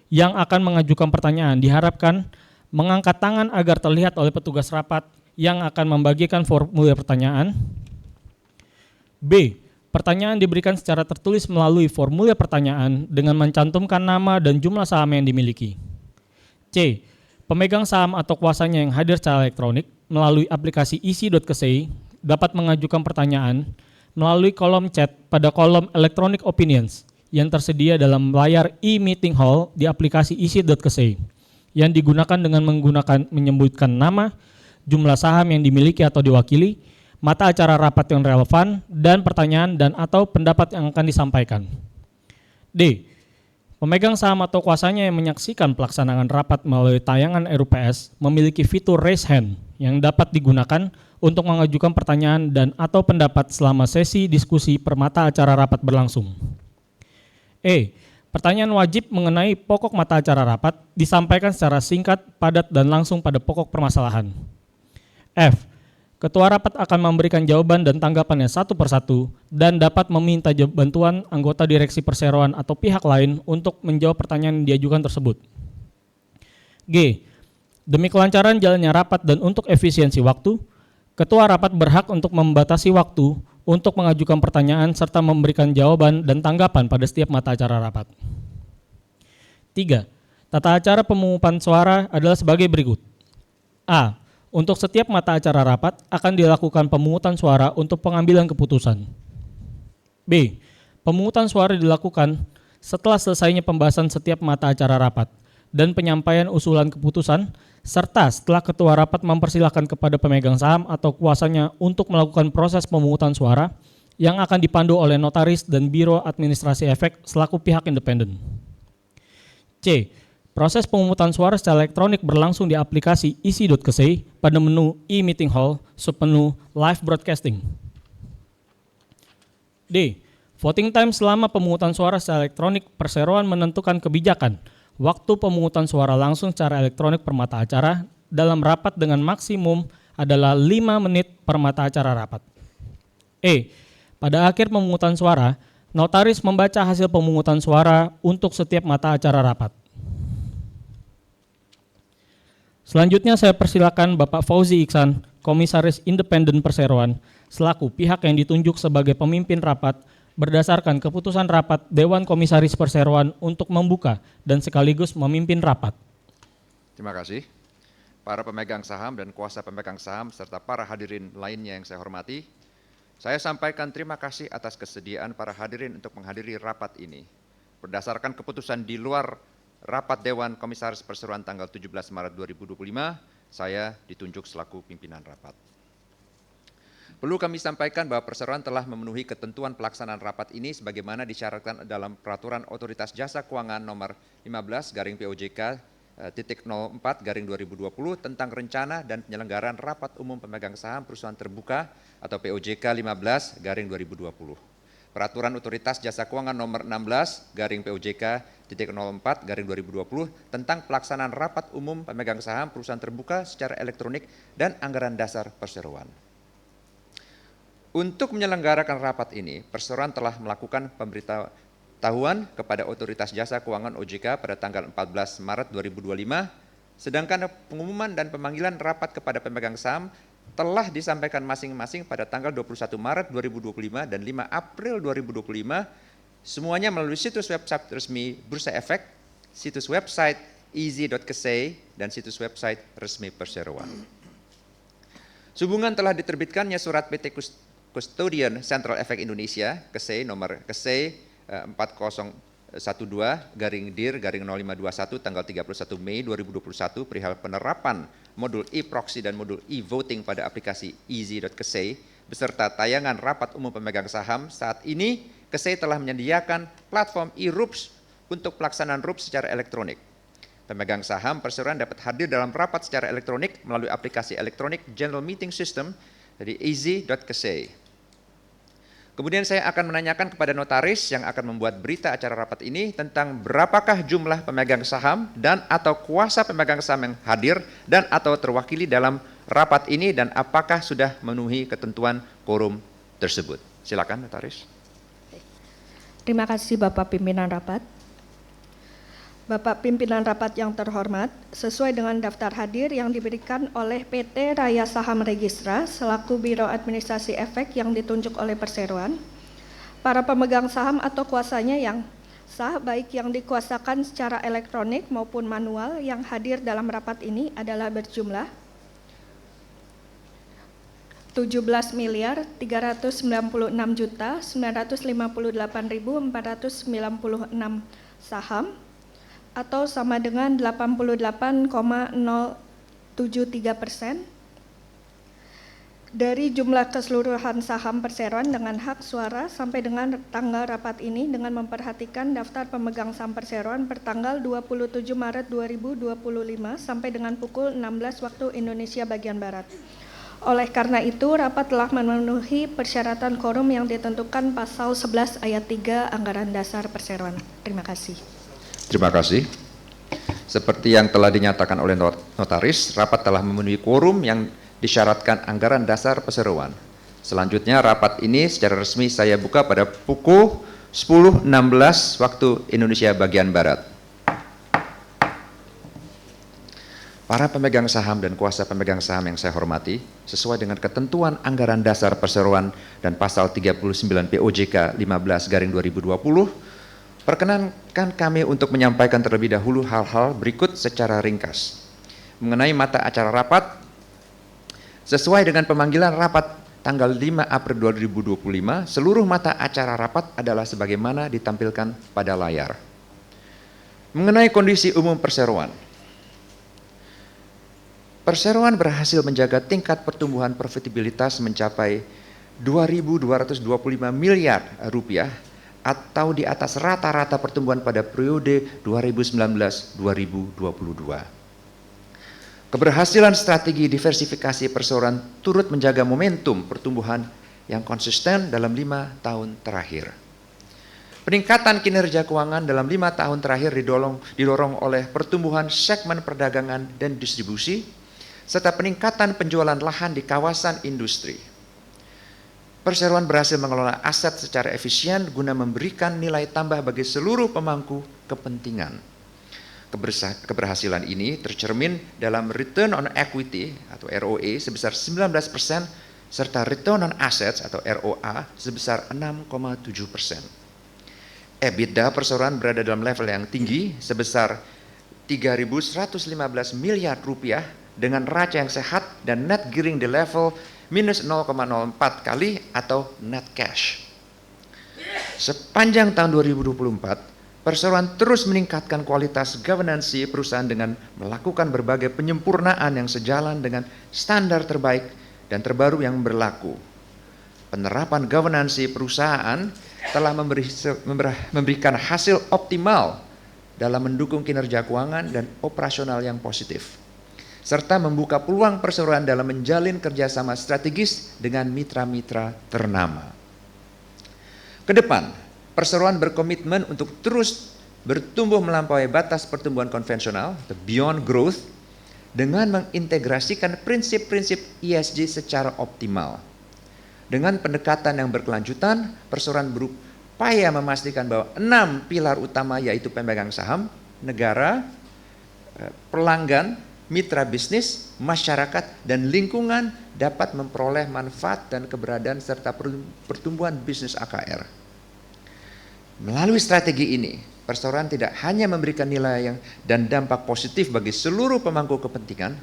yang akan mengajukan pertanyaan diharapkan mengangkat tangan agar terlihat oleh petugas rapat yang akan membagikan formulir pertanyaan. B. Pertanyaan diberikan secara tertulis melalui formulir pertanyaan dengan mencantumkan nama dan jumlah saham yang dimiliki. C. Pemegang saham atau kuasanya yang hadir secara elektronik melalui aplikasi easy.kci dapat mengajukan pertanyaan melalui kolom chat pada kolom Electronic Opinions yang tersedia dalam layar e-meeting hall di aplikasi easy.kci yang digunakan dengan menyebutkan nama, jumlah saham yang dimiliki atau diwakili, mata acara rapat yang relevan, dan pertanyaan dan atau pendapat yang akan disampaikan. D. Pemegang saham atau kuasanya yang menyaksikan pelaksanaan rapat melalui tayangan RUPS memiliki fitur raise hand yang dapat digunakan untuk mengajukan pertanyaan dan atau pendapat selama sesi diskusi per mata acara rapat berlangsung. E. Pertanyaan wajib mengenai pokok mata acara rapat disampaikan secara singkat, padat, dan langsung pada pokok permasalahan. F. Ketua rapat akan memberikan jawaban dan tanggapannya satu persatu dan dapat meminta bantuan anggota direksi perseroan atau pihak lain untuk menjawab pertanyaan yang diajukan tersebut. G. Demi kelancaran jalannya rapat dan untuk efisiensi waktu, ketua rapat berhak untuk membatasi waktu untuk mengajukan pertanyaan serta memberikan jawaban dan tanggapan pada setiap mata acara rapat. 3. Tata acara pemungutan suara adalah sebagai berikut. A. Untuk setiap mata acara rapat akan dilakukan pemungutan suara untuk pengambilan keputusan. B. Pemungutan suara dilakukan setelah selesainya pembahasan setiap mata acara rapat dan penyampaian usulan keputusan, serta setelah ketua rapat mempersilahkan kepada pemegang saham atau kuasanya untuk melakukan proses pemungutan suara yang akan dipandu oleh notaris dan Biro Administrasi Efek selaku pihak independen. C. Proses pemungutan suara secara elektronik berlangsung di aplikasi easy.kci pada menu e-meeting hall, submenu live broadcasting. D. Voting time selama pemungutan suara secara elektronik, perseroan menentukan kebijakan waktu pemungutan suara langsung secara elektronik per mata acara dalam rapat dengan maksimum adalah 5 menit per mata acara rapat. E. Pada akhir pemungutan suara, notaris membaca hasil pemungutan suara untuk setiap mata acara rapat. Selanjutnya saya persilakan Bapak Fauzi Iksan, Komisaris Independen Perseroan, selaku pihak yang ditunjuk sebagai pemimpin rapat berdasarkan keputusan rapat Dewan Komisaris Perseroan untuk membuka dan sekaligus memimpin rapat. Terima kasih. Para pemegang saham dan kuasa pemegang saham serta para hadirin lainnya yang saya hormati, saya sampaikan terima kasih atas kesediaan para hadirin untuk menghadiri rapat ini. Berdasarkan keputusan di luar Rapat Dewan Komisaris Perseroan tanggal 17 Maret 2025, saya ditunjuk selaku pimpinan rapat. Perlu kami sampaikan bahwa perseroan telah memenuhi ketentuan pelaksanaan rapat ini sebagaimana disyaratkan dalam Peraturan Otoritas Jasa Keuangan nomor 15/POJK.04/2020 tentang rencana dan penyelenggaraan rapat umum pemegang saham perusahaan terbuka atau POJK 15/2020. Peraturan Otoritas Jasa Keuangan nomor 16/POJK.04/2020 tentang pelaksanaan rapat umum pemegang saham perusahaan terbuka secara elektronik dan anggaran dasar perseroan. Untuk menyelenggarakan rapat ini, perseroan telah melakukan pemberitahuan kepada Otoritas Jasa Keuangan OJK pada tanggal 14 Maret 2025, sedangkan pengumuman dan pemanggilan rapat kepada pemegang saham telah disampaikan masing-masing pada tanggal 21 Maret 2025 dan 5 April 2025, semuanya melalui situs website resmi Bursa Efek, situs website easy.kci, dan situs website resmi Perseroan. Sehubungan telah diterbitkannya surat PT Custodian Central Efek Indonesia, KCI nomor KCI 4012-dir-0521 tanggal 31 Mei 2021 perihal penerapan modul e-proxy dan modul e-voting pada aplikasi easy.kci beserta tayangan rapat umum pemegang saham. Saat ini KCI telah menyediakan platform e-RUPS untuk pelaksanaan RUPS secara elektronik. Pemegang saham perseroan dapat hadir dalam rapat secara elektronik melalui aplikasi elektronik General Meeting System dari easy.kci. Kemudian saya akan menanyakan kepada notaris yang akan membuat berita acara rapat ini tentang berapakah jumlah pemegang saham dan atau kuasa pemegang saham yang hadir dan atau terwakili dalam rapat ini dan apakah sudah memenuhi ketentuan quorum tersebut. Silakan notaris. Terima kasih Bapak Pimpinan Rapat. Bapak Pimpinan Rapat yang terhormat, sesuai dengan daftar hadir yang diberikan oleh PT Raya Saham Registra selaku Biro Administrasi Efek yang ditunjuk oleh perseroan, para pemegang saham atau kuasanya yang sah baik yang dikuasakan secara elektronik maupun manual yang hadir dalam rapat ini adalah berjumlah 17.396.958.496 saham atau sama dengan 88,073% dari jumlah keseluruhan saham perseroan dengan hak suara sampai dengan tanggal rapat ini dengan memperhatikan daftar pemegang saham perseroan pertanggal 27 Maret 2025 sampai dengan pukul 16 waktu Indonesia bagian Barat. Oleh karena itu, rapat telah memenuhi persyaratan quorum yang ditentukan pasal 11 ayat 3 Anggaran Dasar Perseroan. Terima kasih. Terima kasih. Seperti yang telah dinyatakan oleh notaris, rapat telah memenuhi quorum yang disyaratkan Anggaran Dasar Perseroan. Selanjutnya rapat ini secara resmi saya buka pada pukul 10.16 waktu Indonesia bagian Barat. Para pemegang saham dan kuasa pemegang saham yang saya hormati, sesuai dengan ketentuan Anggaran Dasar Perseroan dan pasal 39 POJK 15/2020, perkenankan kami untuk menyampaikan terlebih dahulu hal-hal berikut secara ringkas. Mengenai mata acara rapat, sesuai dengan pemanggilan rapat tanggal 5 April 2025, seluruh mata acara rapat adalah sebagaimana ditampilkan pada layar. Mengenai kondisi umum perseroan, perseroan berhasil menjaga tingkat pertumbuhan profitabilitas mencapai 2.225 miliar rupiah atau di atas rata-rata pertumbuhan pada periode 2019-2022. Keberhasilan strategi diversifikasi perseroan turut menjaga momentum pertumbuhan yang konsisten dalam 5 tahun terakhir. Peningkatan kinerja keuangan dalam 5 tahun terakhir didorong oleh pertumbuhan segmen perdagangan dan distribusi, serta peningkatan penjualan lahan di kawasan industri. Perseroan berhasil mengelola aset secara efisien guna memberikan nilai tambah bagi seluruh pemangku kepentingan. Keberhasilan ini tercermin dalam return on equity atau ROE sebesar 19% serta return on assets atau ROA sebesar 6,7%. EBITDA perseroan berada dalam level yang tinggi sebesar 3.115 miliar rupiah dengan raca yang sehat dan net gearing di level minus 0,04 kali atau net cash. Sepanjang tahun 2024, perseroan terus meningkatkan kualitas governance perusahaan dengan melakukan berbagai penyempurnaan yang sejalan dengan standar terbaik dan terbaru yang berlaku. Penerapan governance perusahaan telah memberikan hasil optimal dalam mendukung kinerja keuangan dan operasional yang positif, serta membuka peluang perseroan dalam menjalin kerjasama strategis dengan mitra-mitra ternama. Kedepan, perseroan berkomitmen untuk terus bertumbuh melampaui batas pertumbuhan konvensional, the beyond growth, dengan mengintegrasikan prinsip-prinsip ESG secara optimal. Dengan pendekatan yang berkelanjutan, perseroan berupaya memastikan bahwa 6 pilar utama yaitu pemegang saham, negara, pelanggan, mitra bisnis, masyarakat, dan lingkungan dapat memperoleh manfaat dan keberadaan serta pertumbuhan bisnis AKR. Melalui strategi ini, perseroan tidak hanya memberikan nilai dan dampak positif bagi seluruh pemangku kepentingan,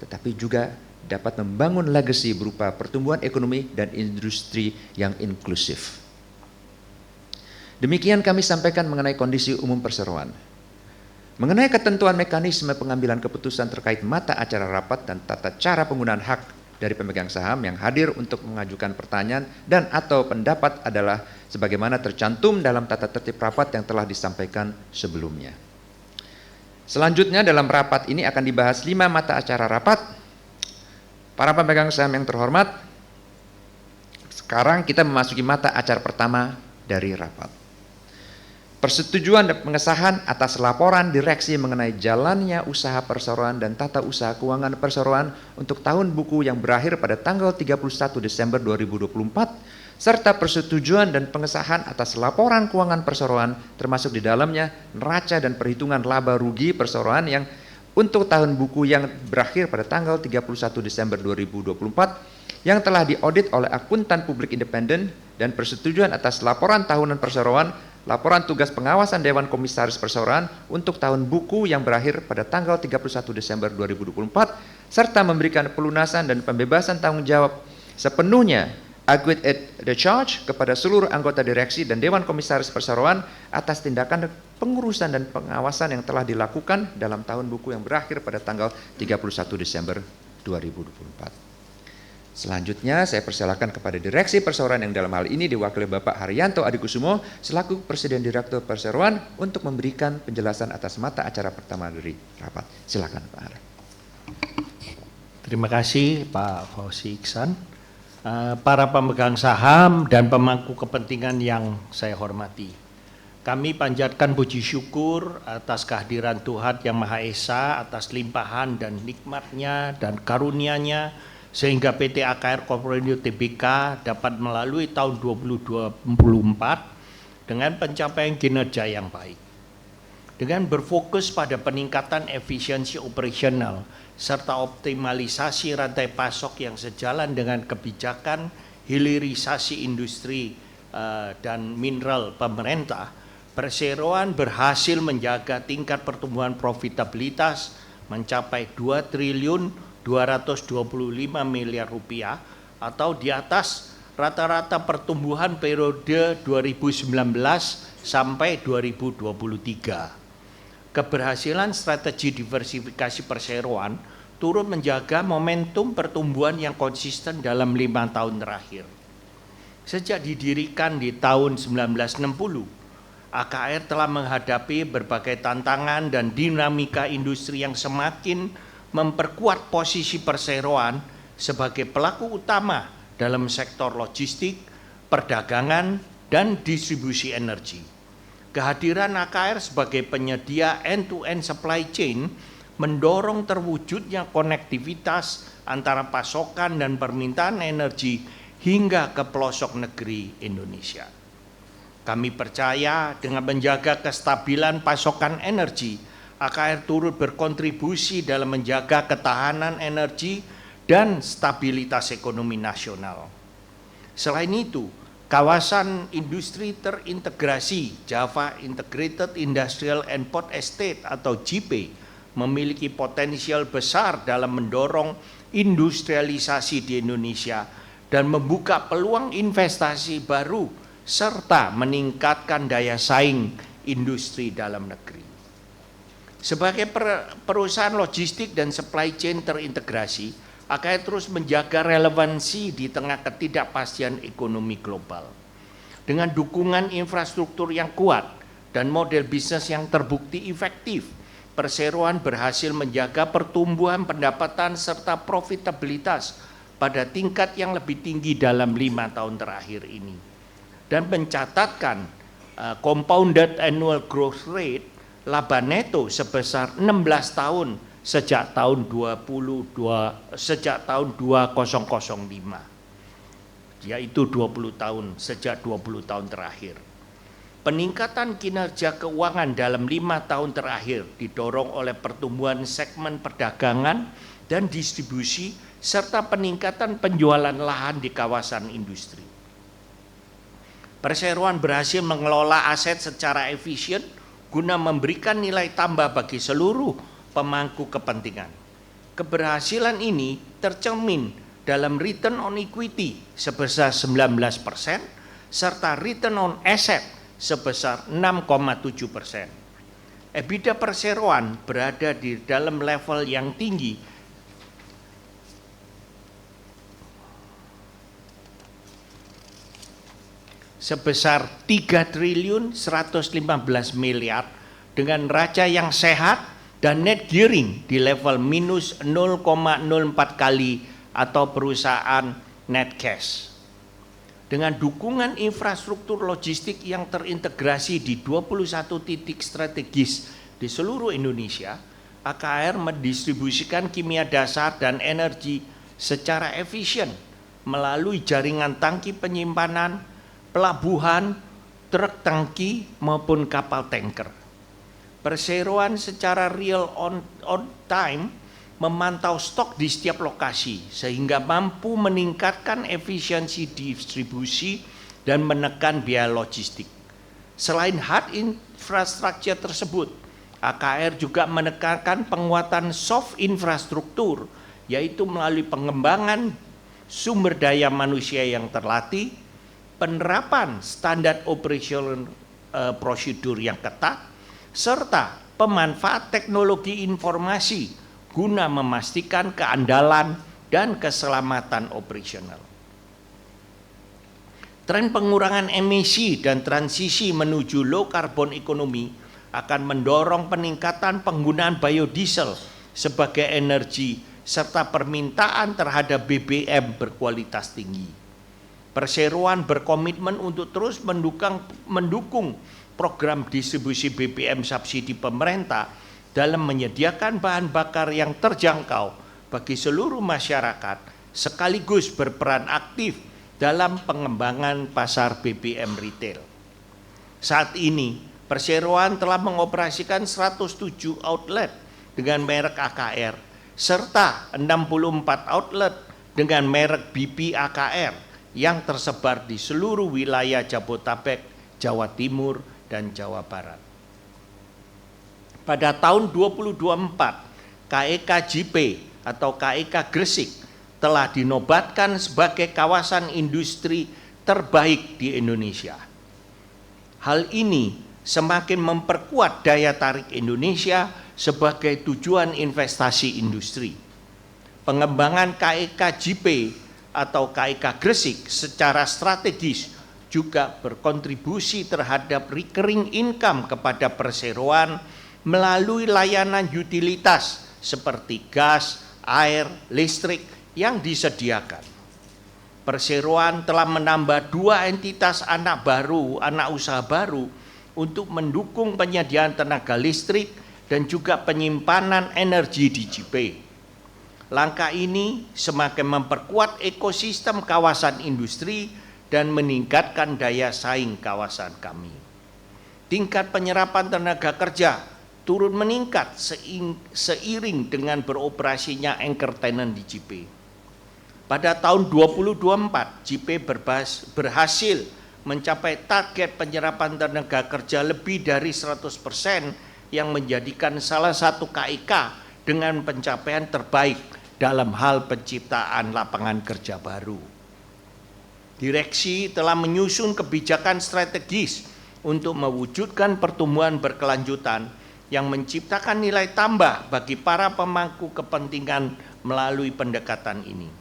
tetapi juga dapat membangun legacy berupa pertumbuhan ekonomi dan industri yang inklusif. Demikian kami sampaikan mengenai kondisi umum perseroan. Mengenai ketentuan mekanisme pengambilan keputusan terkait mata acara rapat dan tata cara penggunaan hak dari pemegang saham yang hadir untuk mengajukan pertanyaan dan atau pendapat adalah sebagaimana tercantum dalam tata tertib rapat yang telah disampaikan sebelumnya. Selanjutnya dalam rapat ini akan dibahas 5 mata acara rapat. Para pemegang saham yang terhormat, sekarang kita memasuki mata acara pertama dari rapat. Persetujuan dan pengesahan atas laporan direksi mengenai jalannya usaha perseroan dan tata usaha keuangan perseroan untuk tahun buku yang berakhir pada tanggal 31 Desember 2024 serta persetujuan dan pengesahan atas laporan keuangan perseroan termasuk di dalamnya neraca dan perhitungan laba rugi perseroan yang untuk tahun buku yang berakhir pada tanggal 31 Desember 2024 yang telah diaudit oleh akuntan publik independen dan persetujuan atas laporan tahunan perseroan, laporan tugas pengawasan Dewan Komisaris Perseroan untuk tahun buku yang berakhir pada tanggal 31 Desember 2024 serta memberikan pelunasan dan pembebasan tanggung jawab sepenuhnya aggregate at the charge kepada seluruh anggota direksi dan Dewan Komisaris Perseroan atas tindakan pengurusan dan pengawasan yang telah dilakukan dalam tahun buku yang berakhir pada tanggal 31 Desember 2024. Selanjutnya saya persilakan kepada Direksi Perseroan yang dalam hal ini diwakili Bapak Haryanto Adikusumo selaku Presiden Direktur Perseroan untuk memberikan penjelasan atas mata acara pertama dari rapat. Silakan Pak Har. Terima kasih Pak Fauzi Iksan. Para pemegang saham dan pemangku kepentingan yang saya hormati. Kami panjatkan puji syukur atas kehadiran Tuhan Yang Maha Esa, atas limpahan dan nikmatnya dan karunia-Nya sehingga PT AKR Corporation Tbk dapat melalui tahun 2024 dengan pencapaian kinerja yang baik. Dengan berfokus pada peningkatan efisiensi operasional serta optimalisasi rantai pasok yang sejalan dengan kebijakan hilirisasi industri dan mineral pemerintah, Perseroan berhasil menjaga tingkat pertumbuhan profitabilitas mencapai 2 triliun 225 miliar rupiah atau di atas rata-rata pertumbuhan periode 2019 sampai 2023. Keberhasilan strategi diversifikasi perseroan turut menjaga momentum pertumbuhan yang konsisten dalam 5 tahun terakhir. Sejak didirikan di tahun 1960, AKR telah menghadapi berbagai tantangan dan dinamika industri yang semakin memperkuat posisi perseroan sebagai pelaku utama dalam sektor logistik, perdagangan, dan distribusi energi. Kehadiran AKR sebagai penyedia end-to-end supply chain mendorong terwujudnya konektivitas antara pasokan dan permintaan energi hingga ke pelosok negeri Indonesia. Kami percaya dengan menjaga kestabilan pasokan energi, AKR turut berkontribusi dalam menjaga ketahanan energi dan stabilitas ekonomi nasional. Selain itu, kawasan industri terintegrasi Java Integrated Industrial and Port Estate atau JIPE memiliki potensial besar dalam mendorong industrialisasi di Indonesia dan membuka peluang investasi baru serta meningkatkan daya saing industri dalam negeri. Sebagai perusahaan logistik dan supply chain terintegrasi, AKR terus menjaga relevansi di tengah ketidakpastian ekonomi global. Dengan dukungan infrastruktur yang kuat dan model bisnis yang terbukti efektif, Perseroan berhasil menjaga pertumbuhan pendapatan serta profitabilitas pada tingkat yang lebih tinggi dalam 5 tahun terakhir ini. Dan mencatatkan compounded annual growth rate laba neto sebesar 16 tahun sejak tahun 2005, yaitu 20 tahun sejak 20 tahun terakhir. Peningkatan kinerja keuangan dalam 5 tahun terakhir didorong oleh pertumbuhan segmen perdagangan dan distribusi serta peningkatan penjualan lahan di kawasan industri. Perseroan berhasil mengelola aset secara efisien guna memberikan nilai tambah bagi seluruh pemangku kepentingan. Keberhasilan ini tercermin dalam return on equity sebesar 19% serta return on asset sebesar 6,7%. EBITDA Perseroan berada di dalam level yang tinggi sebesar 3 triliun 115 miliar dengan neraca yang sehat dan net gearing di level minus 0,04 kali atau perusahaan net cash. Dengan dukungan infrastruktur logistik yang terintegrasi di 21 titik strategis di seluruh Indonesia, AKR mendistribusikan kimia dasar dan energi secara efisien melalui jaringan tangki penyimpanan, pelabuhan, truk tangki maupun kapal tanker. Perseroan secara real on time memantau stok di setiap lokasi sehingga mampu meningkatkan efisiensi distribusi dan menekan biaya logistik. Selain hard infrastructure tersebut, AKR juga menekankan penguatan soft infrastruktur, yaitu melalui pengembangan sumber daya manusia yang terlatih, penerapan standar operasional prosedur yang ketat, serta pemanfaat teknologi informasi guna memastikan keandalan dan keselamatan operasional. Tren pengurangan emisi dan transisi menuju low carbon economy akan mendorong peningkatan penggunaan biodiesel sebagai energi serta permintaan terhadap BBM berkualitas tinggi. Perseroan berkomitmen untuk terus mendukung program distribusi BBM subsidi pemerintah dalam menyediakan bahan bakar yang terjangkau bagi seluruh masyarakat, sekaligus berperan aktif dalam pengembangan pasar BBM retail. Saat ini, Perseroan telah mengoperasikan 107 outlet dengan merek AKR, serta 64 outlet dengan merek BP AKR yang tersebar di seluruh wilayah Jabodetabek, Jawa Timur, dan Jawa Barat. Pada tahun 2024, KEK JP atau KEK Gresik telah dinobatkan sebagai kawasan industri terbaik di Indonesia. Hal ini semakin memperkuat daya tarik Indonesia sebagai tujuan investasi industri. Pengembangan KEK JP atau KEK Gresik secara strategis juga berkontribusi terhadap recurring income kepada perseroan melalui layanan utilitas seperti gas, air, listrik yang disediakan. Perseroan telah menambah 2 entitas anak usaha baru untuk mendukung penyediaan tenaga listrik dan juga penyimpanan energi di JP. Langkah ini semakin memperkuat ekosistem kawasan industri dan meningkatkan daya saing kawasan kami. Tingkat penyerapan tenaga kerja turun meningkat seiring dengan beroperasinya anchor tenant di JP. Pada tahun 2024, JP berhasil mencapai target penyerapan tenaga kerja lebih dari 100% yang menjadikan salah satu KEK dengan pencapaian terbaik dalam hal penciptaan lapangan kerja baru. Direksi telah menyusun kebijakan strategis untuk mewujudkan pertumbuhan berkelanjutan yang menciptakan nilai tambah bagi para pemangku kepentingan melalui pendekatan ini.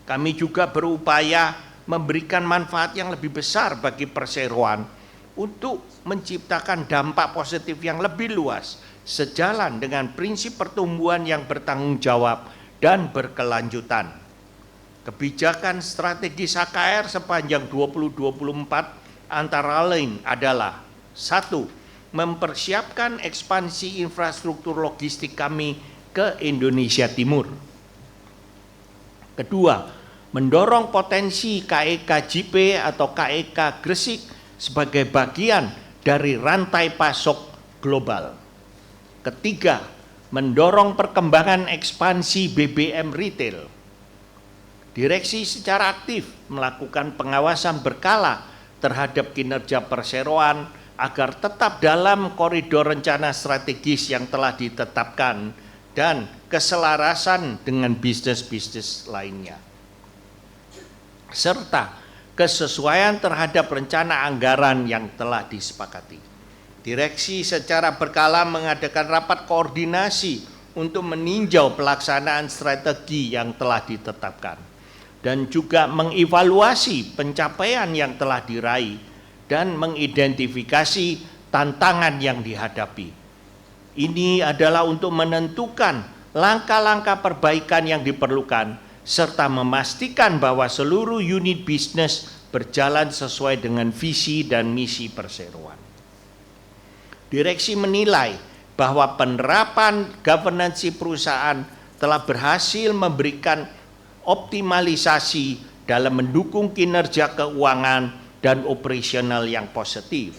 Kami juga berupaya memberikan manfaat yang lebih besar bagi perseroan untuk menciptakan dampak positif yang lebih luas sejalan dengan prinsip pertumbuhan yang bertanggung jawab dan berkelanjutan. Kebijakan strategis AKR sepanjang 2024 antara lain adalah: 1. Mempersiapkan ekspansi infrastruktur logistik kami ke Indonesia Timur. Kedua, mendorong potensi KEK JP atau KEK Gresik sebagai bagian dari rantai pasok global. Ketiga, mendorong perkembangan ekspansi BBM retail. Direksi secara aktif melakukan pengawasan berkala terhadap kinerja perseroan agar tetap dalam koridor rencana strategis yang telah ditetapkan dan keselarasan dengan bisnis-bisnis lainnya, serta kesesuaian terhadap rencana anggaran yang telah disepakati. Direksi secara berkala mengadakan rapat koordinasi untuk meninjau pelaksanaan strategi yang telah ditetapkan dan juga mengevaluasi pencapaian yang telah diraih dan mengidentifikasi tantangan yang dihadapi. Ini adalah untuk menentukan langkah-langkah perbaikan yang diperlukan serta memastikan bahwa seluruh unit bisnis berjalan sesuai dengan visi dan misi perseroan. Direksi menilai bahwa penerapan governance perusahaan telah berhasil memberikan optimalisasi dalam mendukung kinerja keuangan dan operasional yang positif,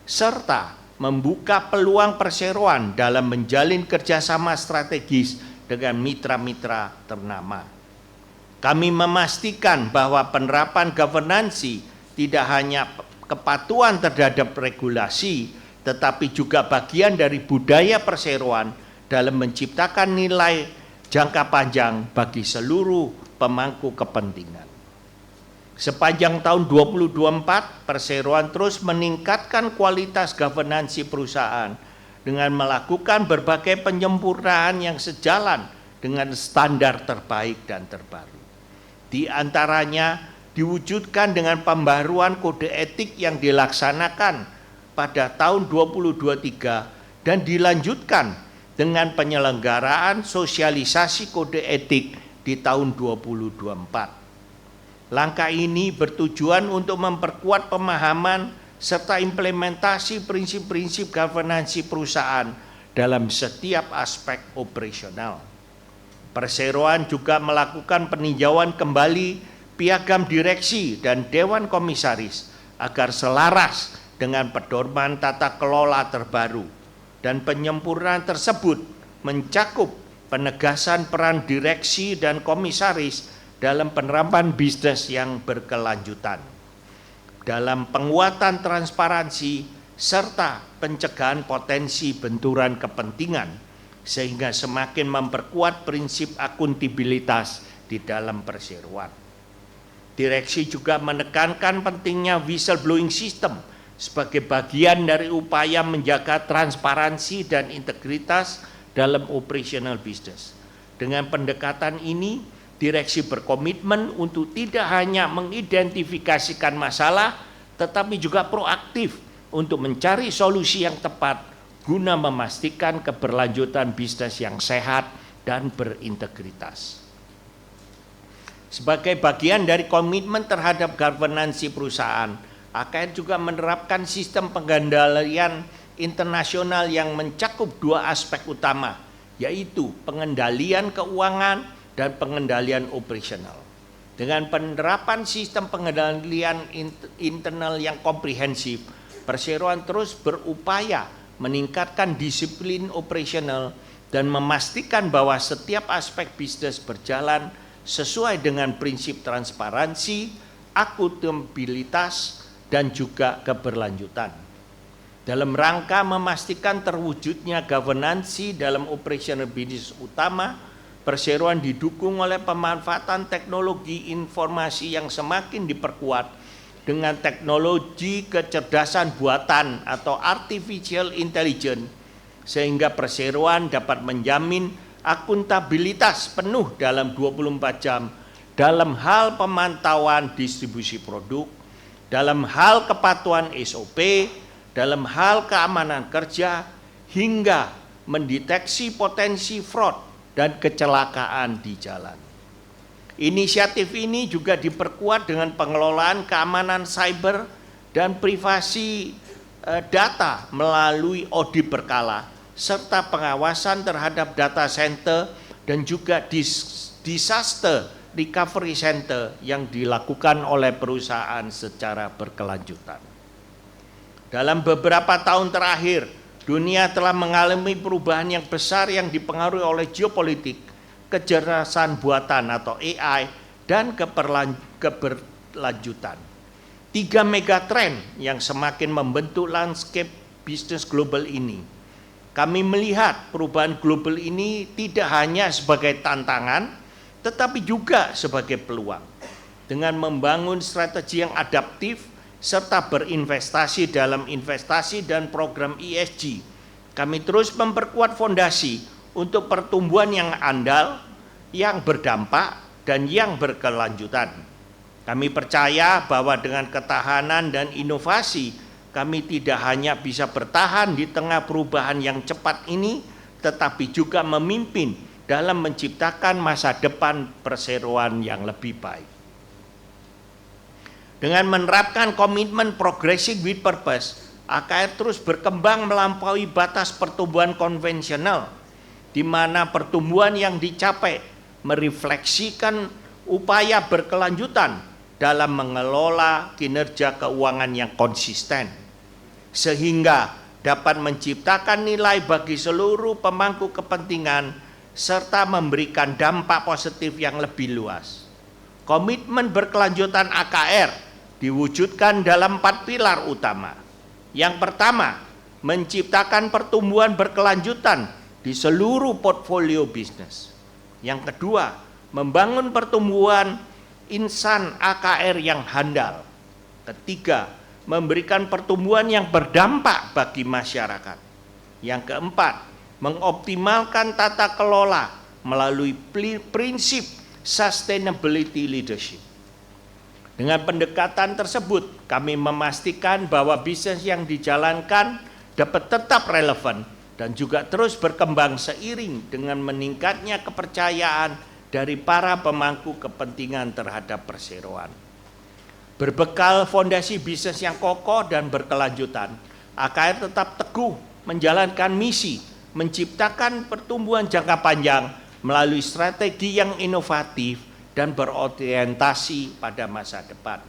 serta membuka peluang perseroan dalam menjalin kerjasama strategis dengan mitra-mitra ternama. Kami memastikan bahwa penerapan governansi tidak hanya kepatuhan terhadap regulasi, tetapi juga bagian dari budaya perseroan dalam menciptakan nilai jangka panjang bagi seluruh pemangku kepentingan. Sepanjang tahun 2024, perseroan terus meningkatkan kualitas governansi perusahaan dengan melakukan berbagai penyempurnaan yang sejalan dengan standar terbaik dan terbaru. Di antaranya diwujudkan dengan pembaruan kode etik yang dilaksanakan pada tahun 2023 dan dilanjutkan dengan penyelenggaraan sosialisasi kode etik di tahun 2024. Langkah ini bertujuan untuk memperkuat pemahaman serta implementasi prinsip-prinsip governansi perusahaan dalam setiap aspek operasional. Perseroan juga melakukan peninjauan kembali piagam direksi dan dewan komisaris agar selaras dengan pedoman tata kelola terbaru, dan penyempurnaan tersebut mencakup penegasan peran direksi dan komisaris dalam penerapan bisnis yang berkelanjutan, dalam penguatan transparansi serta pencegahan potensi benturan kepentingan, sehingga semakin memperkuat prinsip akuntabilitas di dalam perseroan. Direksi juga menekankan pentingnya whistleblowing system sebagai bagian dari upaya menjaga transparansi dan integritas dalam operasional bisnis. Dengan pendekatan ini, direksi berkomitmen untuk tidak hanya mengidentifikasikan masalah, tetapi juga proaktif untuk mencari solusi yang tepat guna memastikan keberlanjutan bisnis yang sehat dan berintegritas. Sebagai bagian dari komitmen terhadap governansi perusahaan, AKR juga menerapkan sistem pengendalian internasional yang mencakup dua aspek utama, yaitu pengendalian keuangan dan pengendalian operasional. Dengan penerapan sistem pengendalian internal yang komprehensif, perseroan terus berupaya meningkatkan disiplin operasional dan memastikan bahwa setiap aspek bisnis berjalan sesuai dengan prinsip transparansi, akuntabilitas, dan juga keberlanjutan. Dalam rangka memastikan terwujudnya governansi dalam operasional bisnis utama, perseroan didukung oleh pemanfaatan teknologi informasi yang semakin diperkuat dengan teknologi kecerdasan buatan atau artificial intelligence, sehingga perseroan dapat menjamin akuntabilitas penuh dalam 24 jam dalam hal pemantauan distribusi produk, dalam hal kepatuhan SOP, dalam hal keamanan kerja, hingga mendeteksi potensi fraud dan kecelakaan di jalan. Inisiatif ini juga diperkuat dengan pengelolaan keamanan cyber dan privasi data melalui audit berkala, serta pengawasan terhadap data center dan juga disaster recovery center yang dilakukan oleh perusahaan secara berkelanjutan. Dalam beberapa tahun terakhir, dunia telah mengalami perubahan yang besar yang dipengaruhi oleh geopolitik, kecerdasan buatan atau AI, dan keberlanjutan. 3 megatrend yang semakin membentuk landscape bisnis global ini. Kami melihat perubahan global ini tidak hanya sebagai tantangan, tetapi juga sebagai peluang. Dengan membangun strategi yang adaptif, serta berinvestasi dalam investasi dan program ESG, kami terus memperkuat fondasi untuk pertumbuhan yang andal, yang berdampak, dan yang berkelanjutan. Kami percaya bahwa dengan ketahanan dan inovasi, kami tidak hanya bisa bertahan di tengah perubahan yang cepat ini, tetapi juga memimpin dalam menciptakan masa depan perseroan yang lebih baik. Dengan menerapkan komitmen progressive with purpose, AKR terus berkembang melampaui batas pertumbuhan konvensional, di mana pertumbuhan yang dicapai merefleksikan upaya berkelanjutan dalam mengelola kinerja keuangan yang konsisten, sehingga dapat menciptakan nilai bagi seluruh pemangku kepentingan serta memberikan dampak positif yang lebih luas. Komitmen berkelanjutan AKR diwujudkan dalam 4 pilar utama. Yang pertama, menciptakan pertumbuhan berkelanjutan di seluruh portfolio bisnis. Yang kedua, membangun pertumbuhan insan AKR yang handal. Ketiga, memberikan pertumbuhan yang berdampak bagi masyarakat. Yang keempat, mengoptimalkan tata kelola melalui prinsip sustainability leadership. Dengan pendekatan tersebut, kami memastikan bahwa bisnis yang dijalankan dapat tetap relevan dan juga terus berkembang seiring dengan meningkatnya kepercayaan dari para pemangku kepentingan terhadap perseroan. Berbekal fondasi bisnis yang kokoh dan berkelanjutan, AKR tetap teguh menjalankan misi menciptakan pertumbuhan jangka panjang melalui strategi yang inovatif dan berorientasi pada masa depan.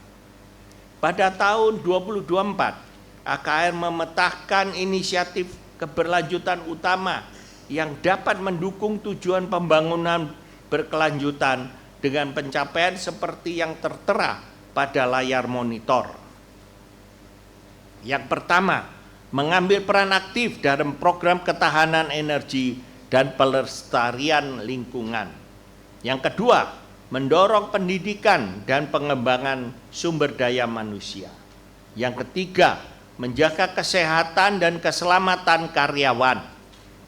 Pada tahun 2024, AKR memetakan inisiatif keberlanjutan utama yang dapat mendukung tujuan pembangunan berkelanjutan dengan pencapaian seperti yang tertera pada layar monitor. Yang pertama, mengambil peran aktif dalam program ketahanan energi dan pelestarian lingkungan. Yang kedua, mendorong pendidikan dan pengembangan sumber daya manusia. Yang ketiga, menjaga kesehatan dan keselamatan karyawan.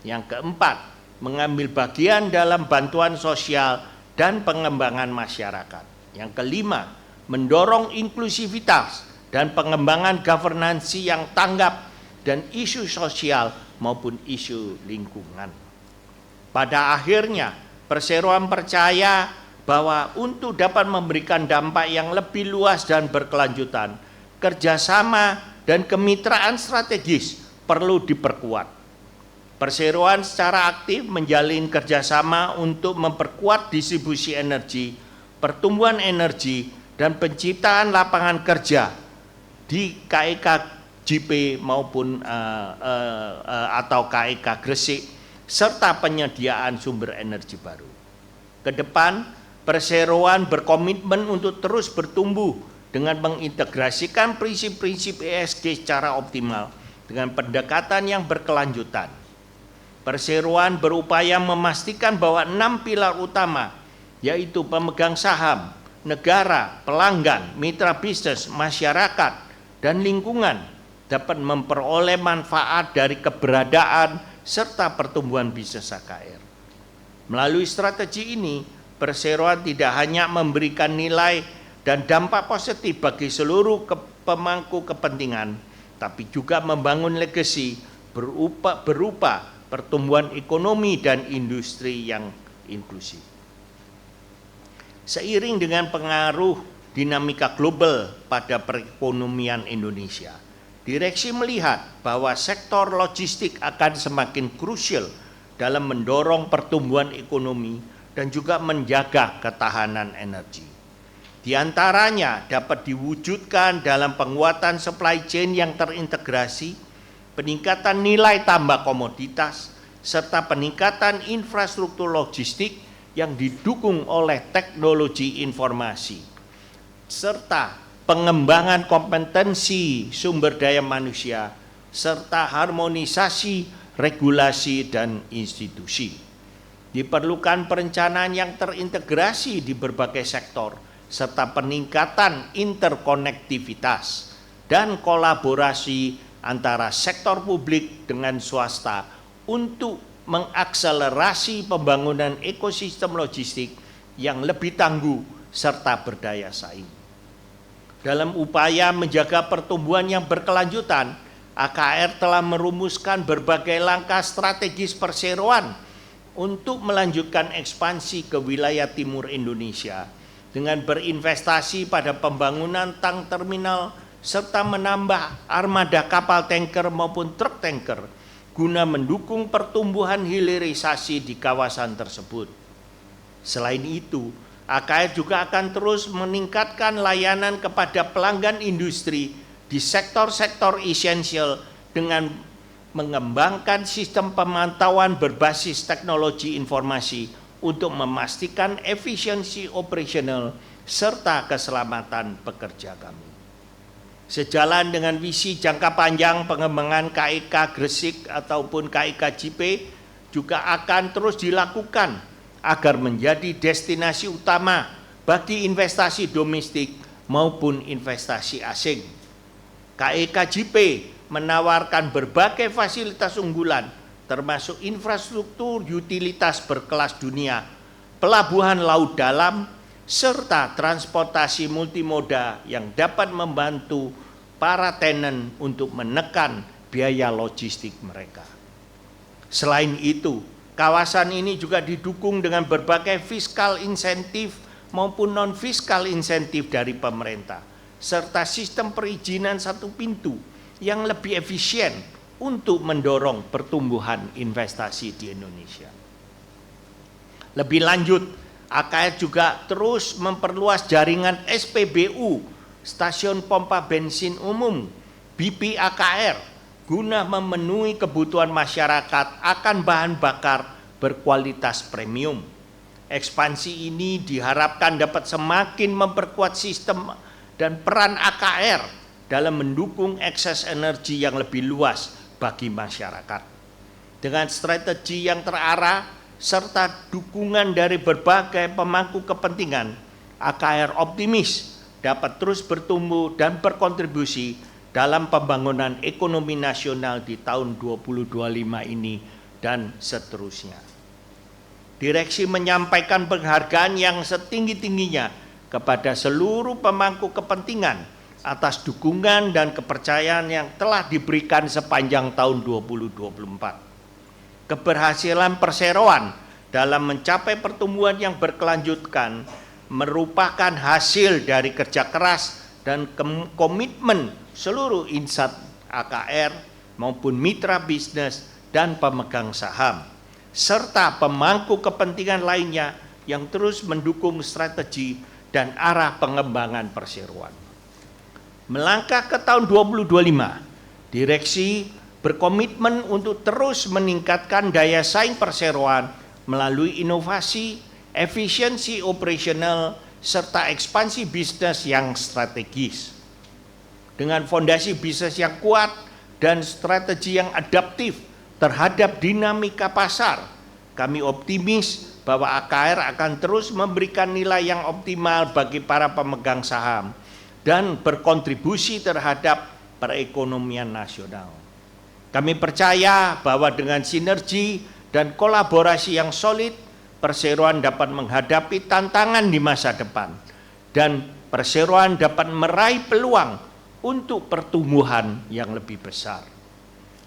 Yang keempat, mengambil bagian dalam bantuan sosial dan pengembangan masyarakat. Yang kelima, mendorong inklusivitas dan pengembangan governansi yang tanggap dan isu sosial maupun isu lingkungan. Pada akhirnya, perseroan percaya bahwa untuk dapat memberikan dampak yang lebih luas dan berkelanjutan, kerjasama dan kemitraan strategis perlu diperkuat. Perseroan secara aktif menjalin kerjasama untuk memperkuat distribusi energi, pertumbuhan energi, dan penciptaan lapangan kerja di KEK JP maupun atau KEK Gresik, serta penyediaan sumber energi baru. Kedepan, perseroan berkomitmen untuk terus bertumbuh dengan mengintegrasikan prinsip-prinsip ESG secara optimal dengan pendekatan yang berkelanjutan. Perseroan berupaya memastikan bahwa 6 pilar utama, yaitu pemegang saham, negara, pelanggan, mitra bisnis, masyarakat, dan lingkungan dapat memperoleh manfaat dari keberadaan serta pertumbuhan bisnis AKR. Melalui strategi ini, perseroan tidak hanya memberikan nilai dan dampak positif bagi seluruh pemangku kepentingan, tapi juga membangun legasi berupa pertumbuhan ekonomi dan industri yang inklusif. Seiring dengan pengaruh dinamika global pada perekonomian Indonesia, direksi melihat bahwa sektor logistik akan semakin krusial dalam mendorong pertumbuhan ekonomi dan juga menjaga ketahanan energi. Di antaranya dapat diwujudkan dalam penguatan supply chain yang terintegrasi, peningkatan nilai tambah komoditas, serta peningkatan infrastruktur logistik yang didukung oleh teknologi informasi, serta pengembangan kompetensi sumber daya manusia, serta harmonisasi regulasi dan institusi. Diperlukan perencanaan yang terintegrasi di berbagai sektor, serta peningkatan interkonektivitas dan kolaborasi antara sektor publik dengan swasta untuk mengakselerasi pembangunan ekosistem logistik yang lebih tangguh serta berdaya saing. Dalam upaya menjaga pertumbuhan yang berkelanjutan, AKR telah merumuskan berbagai langkah strategis perseroan untuk melanjutkan ekspansi ke wilayah timur Indonesia dengan berinvestasi pada pembangunan tank terminal serta menambah armada kapal tanker maupun truk tanker guna mendukung pertumbuhan hilirisasi di kawasan tersebut. Selain itu, AKR juga akan terus meningkatkan layanan kepada pelanggan industri di sektor-sektor esensial dengan mengembangkan sistem pemantauan berbasis teknologi informasi untuk memastikan efisiensi operasional serta keselamatan pekerja kami. Sejalan dengan visi jangka panjang pengembangan KIK Gresik ataupun KIK JP juga akan terus dilakukan agar menjadi destinasi utama bagi investasi domestik maupun investasi asing. KIK JP menawarkan berbagai fasilitas unggulan termasuk infrastruktur utilitas berkelas dunia, pelabuhan laut dalam, serta transportasi multimoda yang dapat membantu para tenant untuk menekan biaya logistik mereka. Selain itu, kawasan ini juga didukung dengan berbagai fiskal insentif maupun non-fiskal insentif dari pemerintah, serta sistem perizinan satu pintu yang lebih efisien untuk mendorong pertumbuhan investasi di Indonesia. Lebih lanjut, AKR juga terus memperluas jaringan SPBU, stasiun pompa bensin umum, BP AKR, guna memenuhi kebutuhan masyarakat akan bahan bakar berkualitas premium. Ekspansi ini diharapkan dapat semakin memperkuat sistem dan peran AKR dalam mendukung akses energi yang lebih luas bagi masyarakat. Dengan strategi yang terarah serta dukungan dari berbagai pemangku kepentingan, AKR optimis dapat terus bertumbuh dan berkontribusi dalam pembangunan ekonomi nasional di tahun 2025 ini dan seterusnya. Direksi menyampaikan penghargaan yang setinggi-tingginya kepada seluruh pemangku kepentingan atas dukungan dan kepercayaan yang telah diberikan sepanjang tahun 2024. Keberhasilan perseroan dalam mencapai pertumbuhan yang berkelanjutan merupakan hasil dari kerja keras dan komitmen seluruh insan AKR maupun mitra bisnis dan pemegang saham, serta pemangku kepentingan lainnya yang terus mendukung strategi dan arah pengembangan perseroan. Melangkah ke tahun 2025, direksi berkomitmen untuk terus meningkatkan daya saing perseroan melalui inovasi, efisiensi operasional, serta ekspansi bisnis yang strategis. Dengan fondasi bisnis yang kuat dan strategi yang adaptif terhadap dinamika pasar, kami optimis bahwa AKR akan terus memberikan nilai yang optimal bagi para pemegang saham dan berkontribusi terhadap perekonomian nasional. Kami percaya bahwa dengan sinergi dan kolaborasi yang solid, perseroan dapat menghadapi tantangan di masa depan dan perseroan dapat meraih peluang untuk pertumbuhan yang lebih besar.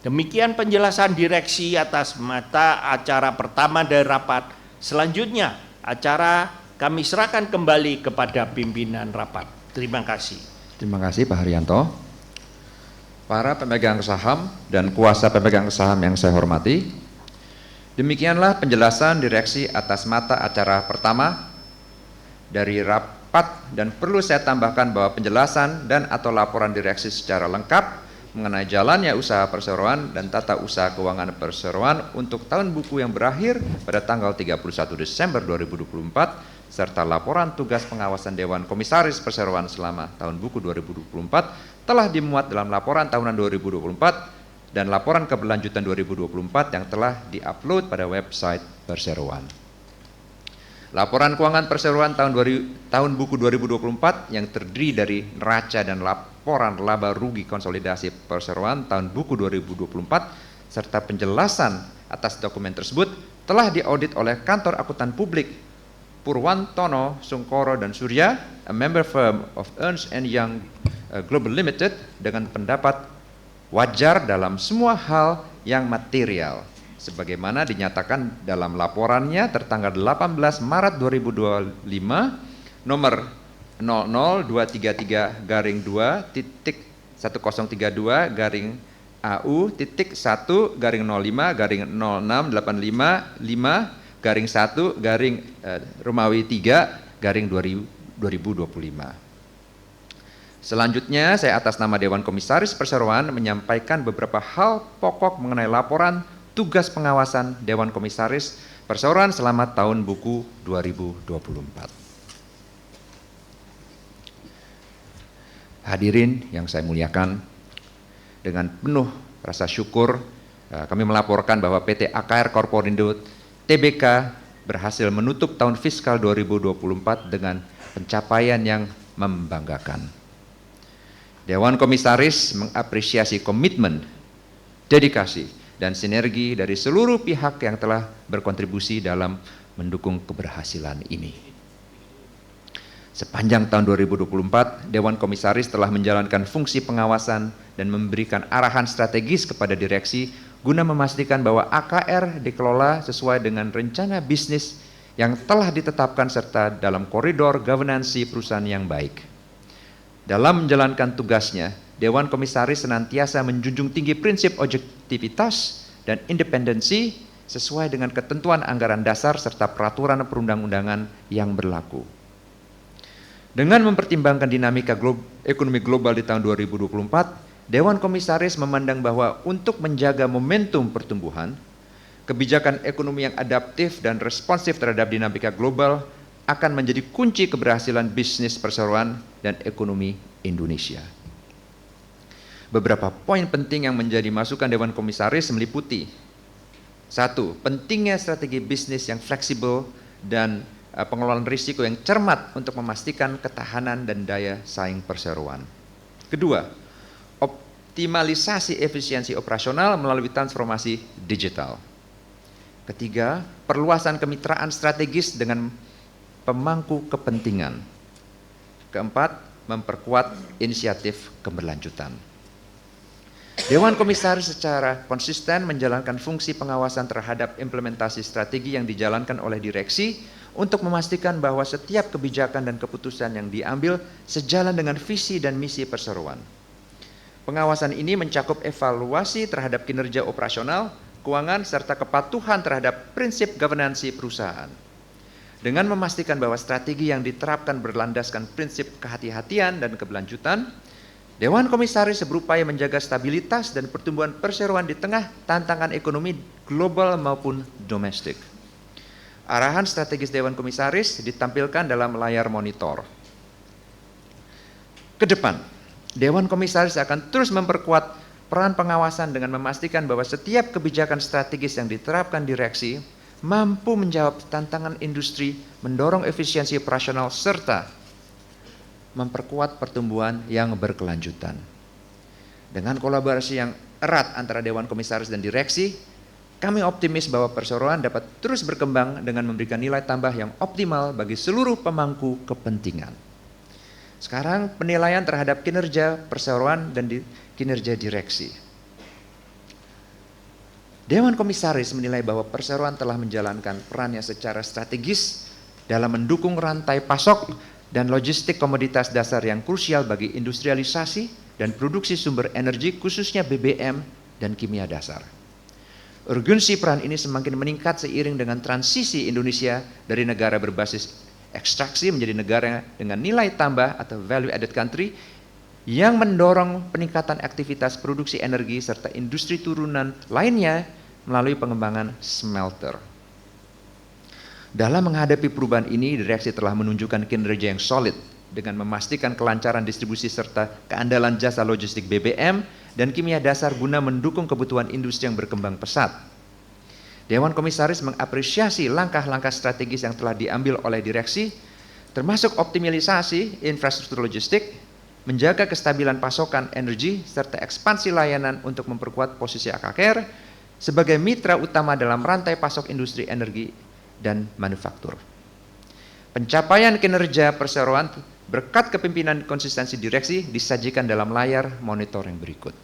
Demikian penjelasan direksi atas mata acara pertama dari rapat. Selanjutnya, acara kami serahkan kembali kepada pimpinan rapat. Terima kasih. Terima kasih Pak Haryanto. Para pemegang saham dan kuasa pemegang saham yang saya hormati, demikianlah penjelasan direksi atas mata acara pertama dari rapat, dan perlu saya tambahkan bahwa penjelasan dan atau laporan direksi secara lengkap mengenai jalannya usaha perseroan dan tata usaha keuangan perseroan untuk tahun buku yang berakhir pada tanggal 31 Desember 2024 serta laporan tugas pengawasan Dewan Komisaris Perseroan selama tahun buku 2024 telah dimuat dalam laporan tahunan 2024 dan laporan keberlanjutan 2024 yang telah diupload pada website perseroan. Laporan keuangan perseroan tahun buku 2024 yang terdiri dari neraca dan laporan laba rugi konsolidasi perseroan tahun buku 2024 serta penjelasan atas dokumen tersebut telah diaudit oleh kantor akuntan publik Purwantono, Sungkoro, dan Surya, a member firm of Ernst & Young Global Limited, dengan pendapat wajar dalam semua hal yang material, sebagaimana dinyatakan dalam laporannya tertanggal 18 Maret 2025 nomor 00232-1032-AU-1-05-0685-5-1-Romawi 3 2025. Selanjutnya, saya atas nama Dewan Komisaris Perseroan menyampaikan beberapa hal pokok mengenai laporan tugas pengawasan Dewan Komisaris Perseroan selama tahun buku 2024. Hadirin yang saya muliakan, dengan penuh rasa syukur kami melaporkan bahwa PT AKR Corporindo Tbk berhasil menutup tahun fiskal 2024 dengan pencapaian yang membanggakan. Dewan Komisaris mengapresiasi komitmen, dedikasi, dan sinergi dari seluruh pihak yang telah berkontribusi dalam mendukung keberhasilan ini. Sepanjang tahun 2024, Dewan Komisaris telah menjalankan fungsi pengawasan dan memberikan arahan strategis kepada direksi guna memastikan bahwa AKR dikelola sesuai dengan rencana bisnis yang telah ditetapkan serta dalam koridor governance perusahaan yang baik. Dalam menjalankan tugasnya, Dewan Komisaris senantiasa menjunjung tinggi prinsip objektivitas dan independensi sesuai dengan ketentuan anggaran dasar serta peraturan perundang-undangan yang berlaku. Dengan mempertimbangkan dinamika ekonomi global di tahun 2024, Dewan Komisaris memandang bahwa untuk menjaga momentum pertumbuhan, kebijakan ekonomi yang adaptif dan responsif terhadap dinamika global akan menjadi kunci keberhasilan bisnis perseroan dan ekonomi Indonesia. Beberapa poin penting yang menjadi masukan Dewan Komisaris meliputi: 1. Pentingnya strategi bisnis yang fleksibel dan pengelolaan risiko yang cermat untuk memastikan ketahanan dan daya saing perseroan. Kedua, optimalisasi efisiensi operasional melalui transformasi digital. Ketiga, perluasan kemitraan strategis dengan pemangku kepentingan. Keempat, memperkuat inisiatif keberlanjutan. Dewan Komisaris secara konsisten menjalankan fungsi pengawasan terhadap implementasi strategi yang dijalankan oleh direksi untuk memastikan bahwa setiap kebijakan dan keputusan yang diambil sejalan dengan visi dan misi perseroan. Pengawasan ini mencakup evaluasi terhadap kinerja operasional, keuangan, serta kepatuhan terhadap prinsip governance perusahaan. Dengan memastikan bahwa strategi yang diterapkan berlandaskan prinsip kehati-hatian dan keberlanjutan, Dewan Komisaris berupaya menjaga stabilitas dan pertumbuhan perseroan di tengah tantangan ekonomi global maupun domestik. Arahan strategis Dewan Komisaris ditampilkan dalam layar monitor. Kedepan, Dewan Komisaris akan terus memperkuat peran pengawasan dengan memastikan bahwa setiap kebijakan strategis yang diterapkan direksi mampu menjawab tantangan industri, mendorong efisiensi operasional, serta memperkuat pertumbuhan yang berkelanjutan. Dengan kolaborasi yang erat antara Dewan Komisaris dan direksi, kami optimis bahwa perseroan dapat terus berkembang dengan memberikan nilai tambah yang optimal bagi seluruh pemangku kepentingan. Sekarang penilaian terhadap kinerja perseroan dan kinerja direksi. Dewan Komisaris menilai bahwa perseroan telah menjalankan perannya secara strategis dalam mendukung rantai pasok dan logistik komoditas dasar yang krusial bagi industrialisasi dan produksi sumber energi khususnya BBM dan kimia dasar. Urgensi peran ini semakin meningkat seiring dengan transisi Indonesia dari negara berbasis ekstraksi menjadi negara dengan nilai tambah atau value added country yang mendorong peningkatan aktivitas produksi energi serta industri turunan lainnya melalui pengembangan smelter. Dalam menghadapi perubahan ini, direksi telah menunjukkan kinerja yang solid dengan memastikan kelancaran distribusi serta keandalan jasa logistik BBM dan kimia dasar guna mendukung kebutuhan industri yang berkembang pesat. Dewan Komisaris mengapresiasi langkah-langkah strategis yang telah diambil oleh direksi, termasuk optimalisasi infrastruktur logistik, menjaga kestabilan pasokan energi, serta ekspansi layanan untuk memperkuat posisi AKR sebagai mitra utama dalam rantai pasok industri energi dan manufaktur. Pencapaian kinerja perseroan berkat kepemimpinan konsistensi direksi disajikan dalam layar monitor yang berikut.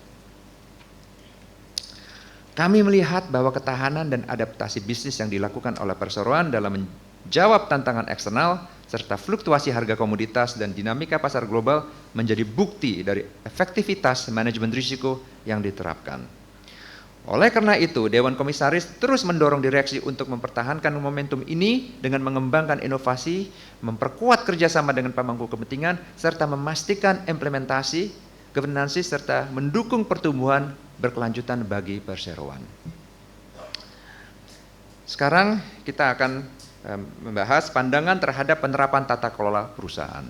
Kami melihat bahwa ketahanan dan adaptasi bisnis yang dilakukan oleh perseroan dalam menjawab tantangan eksternal serta fluktuasi harga komoditas dan dinamika pasar global menjadi bukti dari efektivitas manajemen risiko yang diterapkan. Oleh karena itu, Dewan Komisaris terus mendorong direksi untuk mempertahankan momentum ini dengan mengembangkan inovasi, memperkuat kerjasama dengan pemangku kepentingan, serta memastikan implementasi, governance, serta mendukung pertumbuhan berkelanjutan bagi perseroan. Sekarang kita akan membahas pandangan terhadap penerapan tata kelola perusahaan.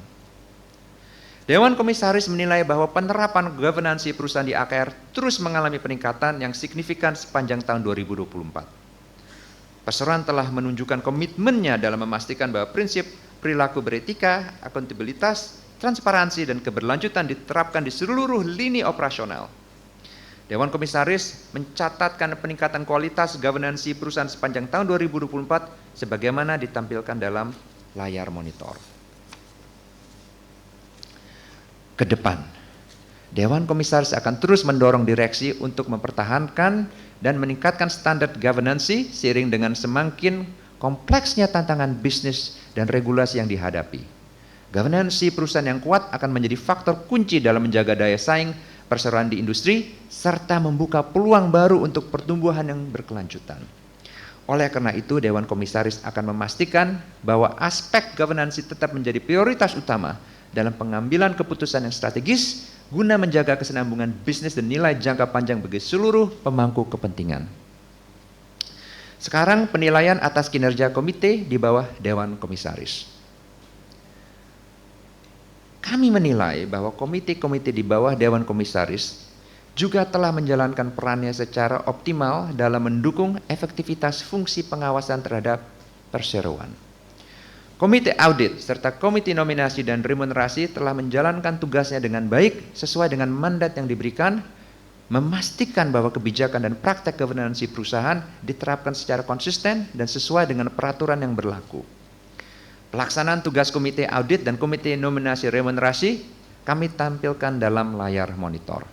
Dewan Komisaris menilai bahwa penerapan governance perusahaan di AKR terus mengalami peningkatan yang signifikan sepanjang tahun 2024. Perseroan telah menunjukkan komitmennya dalam memastikan bahwa prinsip perilaku beretika, akuntabilitas, transparansi, dan keberlanjutan diterapkan di seluruh lini operasional. Dewan Komisaris mencatatkan peningkatan kualitas governance perusahaan sepanjang tahun 2024 sebagaimana ditampilkan dalam layar monitor. Ke depan, Dewan Komisaris akan terus mendorong direksi untuk mempertahankan dan meningkatkan standar governance seiring dengan semakin kompleksnya tantangan bisnis dan regulasi yang dihadapi. Governance perusahaan yang kuat akan menjadi faktor kunci dalam menjaga daya saing perseroan di industri serta membuka peluang baru untuk pertumbuhan yang berkelanjutan. Oleh karena itu, Dewan Komisaris akan memastikan bahwa aspek governance tetap menjadi prioritas utama dalam pengambilan keputusan yang strategis guna menjaga kesinambungan bisnis dan nilai jangka panjang bagi seluruh pemangku kepentingan. Sekarang penilaian atas kinerja komite di bawah Dewan Komisaris. Kami menilai bahwa komite-komite di bawah Dewan Komisaris juga telah menjalankan perannya secara optimal dalam mendukung efektivitas fungsi pengawasan terhadap perseroan. Komite audit serta komite nominasi dan remunerasi telah menjalankan tugasnya dengan baik sesuai dengan mandat yang diberikan, memastikan bahwa kebijakan dan praktek governance perusahaan diterapkan secara konsisten dan sesuai dengan peraturan yang berlaku. Pelaksanaan tugas komite audit dan komite nominasi remunerasi kami tampilkan dalam layar monitor.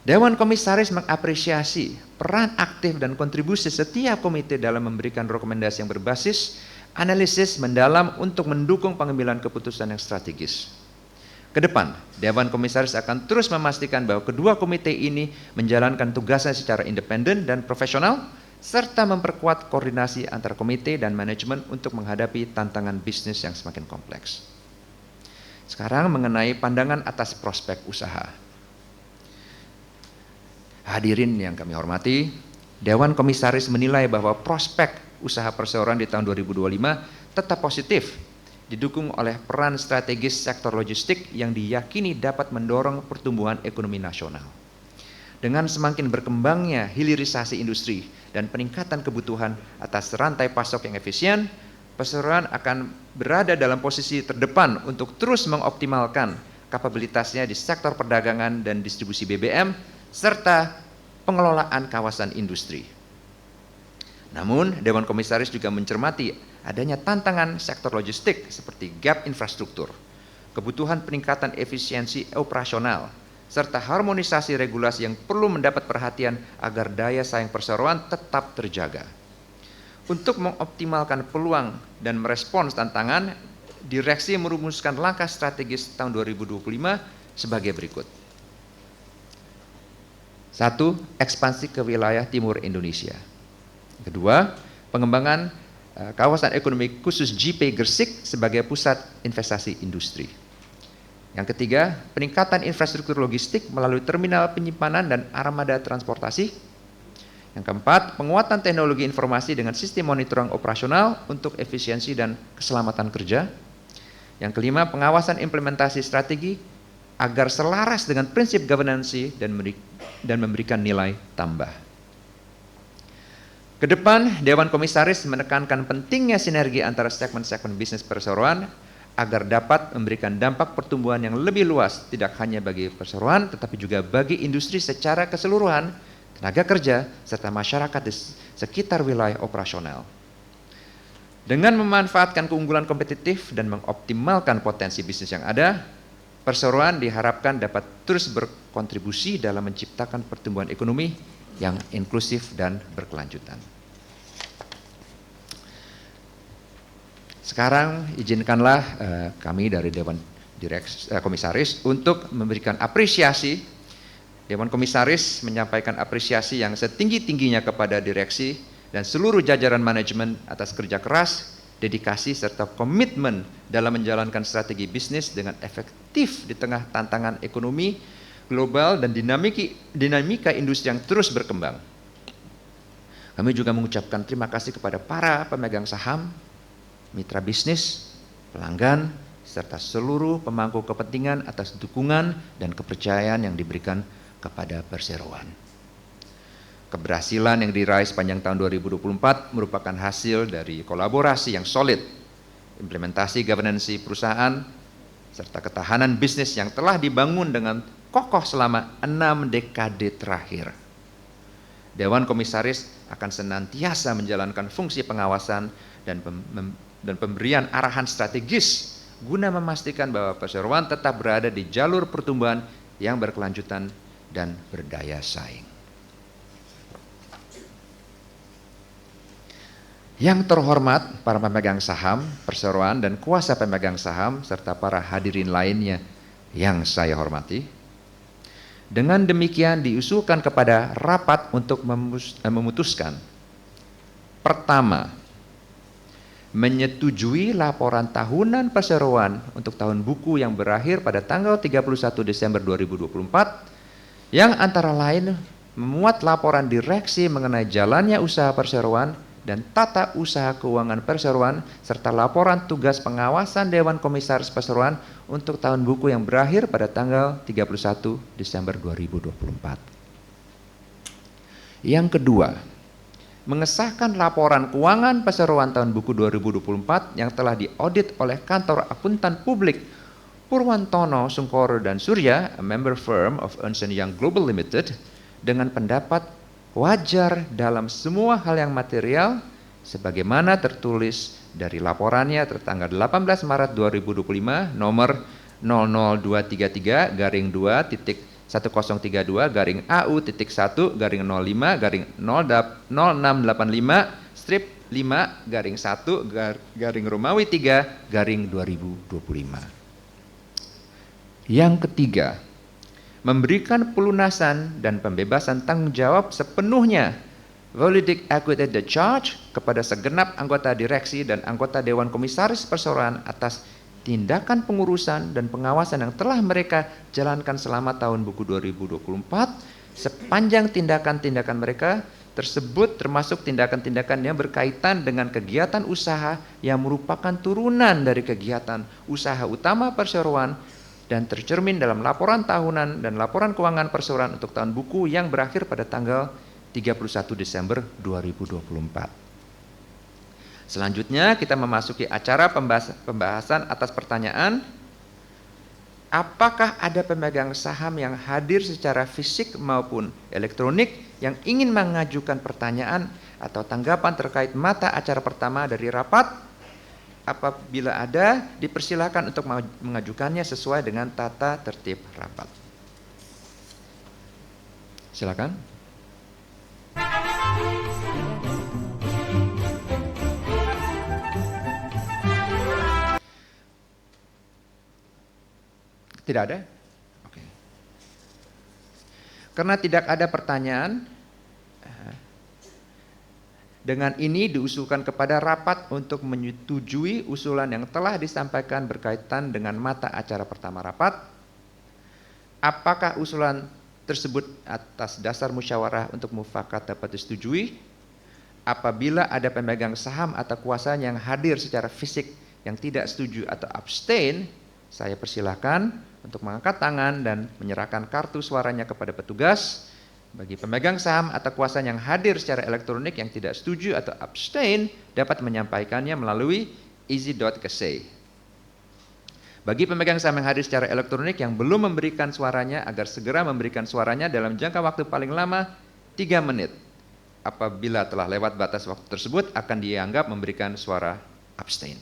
Dewan Komisaris mengapresiasi peran aktif dan kontribusi setiap komite dalam memberikan rekomendasi yang berbasis analisis mendalam untuk mendukung pengambilan keputusan yang strategis. Kedepan, Dewan Komisaris akan terus memastikan bahwa kedua komite ini menjalankan tugasnya secara independen dan profesional, serta memperkuat koordinasi antar komite dan manajemen untuk menghadapi tantangan bisnis yang semakin kompleks. Sekarang mengenai pandangan atas prospek usaha. Hadirin yang kami hormati, Dewan Komisaris menilai bahwa prospek usaha perseroan di tahun 2025 tetap positif, didukung oleh peran strategis sektor logistik yang diyakini dapat mendorong pertumbuhan ekonomi nasional. Dengan semakin berkembangnya hilirisasi industri dan peningkatan kebutuhan atas rantai pasok yang efisien, perseroan akan berada dalam posisi terdepan untuk terus mengoptimalkan kapabilitasnya di sektor perdagangan dan distribusi BBM, serta pengelolaan kawasan industri. Namun, Dewan Komisaris juga mencermati adanya tantangan sektor logistik seperti gap infrastruktur, kebutuhan peningkatan efisiensi operasional, serta harmonisasi regulasi yang perlu mendapat perhatian agar daya saing perseroan tetap terjaga. Untuk mengoptimalkan peluang dan merespons tantangan, direksi merumuskan langkah strategis tahun 2025 sebagai berikut. 1. Ekspansi ke wilayah timur Indonesia. Kedua, pengembangan kawasan ekonomi khusus JP Gresik sebagai pusat investasi industri. Yang ketiga, peningkatan infrastruktur logistik melalui terminal penyimpanan dan armada transportasi. Yang keempat, penguatan teknologi informasi dengan sistem monitoring operasional untuk efisiensi dan keselamatan kerja. Yang kelima, pengawasan implementasi strategi agar selaras dengan prinsip governance dan memberikan nilai tambah. Kedepan, Dewan Komisaris menekankan pentingnya sinergi antara segmen-segmen bisnis perseroan agar dapat memberikan dampak pertumbuhan yang lebih luas, tidak hanya bagi perseroan, tetapi juga bagi industri secara keseluruhan, tenaga kerja, serta masyarakat di sekitar wilayah operasional. Dengan memanfaatkan keunggulan kompetitif dan mengoptimalkan potensi bisnis yang ada, perseroan diharapkan dapat terus berkontribusi dalam menciptakan pertumbuhan ekonomi yang inklusif dan berkelanjutan. Sekarang izinkanlah kami dari Dewan Komisaris untuk memberikan apresiasi Dewan Komisaris menyampaikan apresiasi yang setinggi-tingginya kepada direksi dan seluruh jajaran manajemen atas kerja keras, dedikasi, serta komitmen dalam menjalankan strategi bisnis dengan efektif di tengah tantangan ekonomi global dan dinamika industri yang terus berkembang. Kami juga mengucapkan terima kasih kepada para pemegang saham, mitra bisnis, pelanggan, serta seluruh pemangku kepentingan atas dukungan dan kepercayaan yang diberikan kepada perseroan. Keberhasilan yang diraih sepanjang tahun 2024 merupakan hasil dari kolaborasi yang solid, implementasi governance perusahaan, serta ketahanan bisnis yang telah dibangun dengan kokoh selama 6 dekade terakhir. Dewan Komisaris akan senantiasa menjalankan fungsi pengawasan dan pemberian arahan strategis guna memastikan bahwa perseroan tetap berada di jalur pertumbuhan yang berkelanjutan dan berdaya saing. Yang terhormat para pemegang saham, perseroan dan kuasa pemegang saham serta para hadirin lainnya yang saya hormati. Dengan demikian diusulkan kepada rapat untuk memutuskan. Pertama, menyetujui laporan tahunan perseroan untuk tahun buku yang berakhir pada tanggal 31 Desember 2024 yang antara lain memuat laporan direksi mengenai jalannya usaha perseroan dan tata usaha keuangan perseroan serta laporan tugas pengawasan Dewan Komisaris Perseroan untuk tahun buku yang berakhir pada tanggal 31 Desember 2024. Yang kedua, mengesahkan laporan keuangan perseroan tahun buku 2024 yang telah diaudit oleh Kantor Akuntan Publik Purwantono, Sungkoro, dan Surya, a member firm of Ernst & Young Global Limited, dengan pendapat wajar dalam semua hal yang material sebagaimana tertulis dari laporannya tertanggal 18 Maret 2025 nomor 00233-2-1/5-005-0-5-5/Romawi 3/2025. Yang ketiga, memberikan pelunasan dan pembebasan tanggung jawab sepenuhnya validly acquitted the charge kepada segenap anggota direksi dan anggota Dewan Komisaris Perseroan atas tindakan pengurusan dan pengawasan yang telah mereka jalankan selama tahun buku 2024 sepanjang tindakan-tindakan mereka tersebut termasuk tindakan-tindakan yang berkaitan dengan kegiatan usaha yang merupakan turunan dari kegiatan usaha utama perseroan dan tercermin dalam laporan tahunan dan laporan keuangan perseroan untuk tahun buku yang berakhir pada tanggal 31 Desember 2024. Selanjutnya kita memasuki acara pembahasan atas pertanyaan, apakah ada pemegang saham yang hadir secara fisik maupun elektronik yang ingin mengajukan pertanyaan atau tanggapan terkait mata acara pertama dari rapat? Apabila ada, dipersilakan untuk mengajukannya sesuai dengan tata tertib rapat. Silakan. Tidak ada? Oke. Karena tidak ada pertanyaan, dengan ini diusulkan kepada rapat untuk menyetujui usulan yang telah disampaikan berkaitan dengan mata acara pertama rapat. Apakah usulan tersebut atas dasar musyawarah untuk mufakat dapat disetujui? Apabila ada pemegang saham atau kuasanya yang hadir secara fisik yang tidak setuju atau abstain, saya persilahkan untuk mengangkat tangan dan menyerahkan kartu suaranya kepada petugas. Bagi pemegang saham atau kuasanya yang hadir secara elektronik yang tidak setuju atau abstain dapat menyampaikannya melalui easy.kc. Bagi pemegang saham yang hadir secara elektronik yang belum memberikan suaranya agar segera memberikan suaranya dalam jangka waktu paling lama 3 menit. Apabila telah lewat batas waktu tersebut akan dianggap memberikan suara abstain.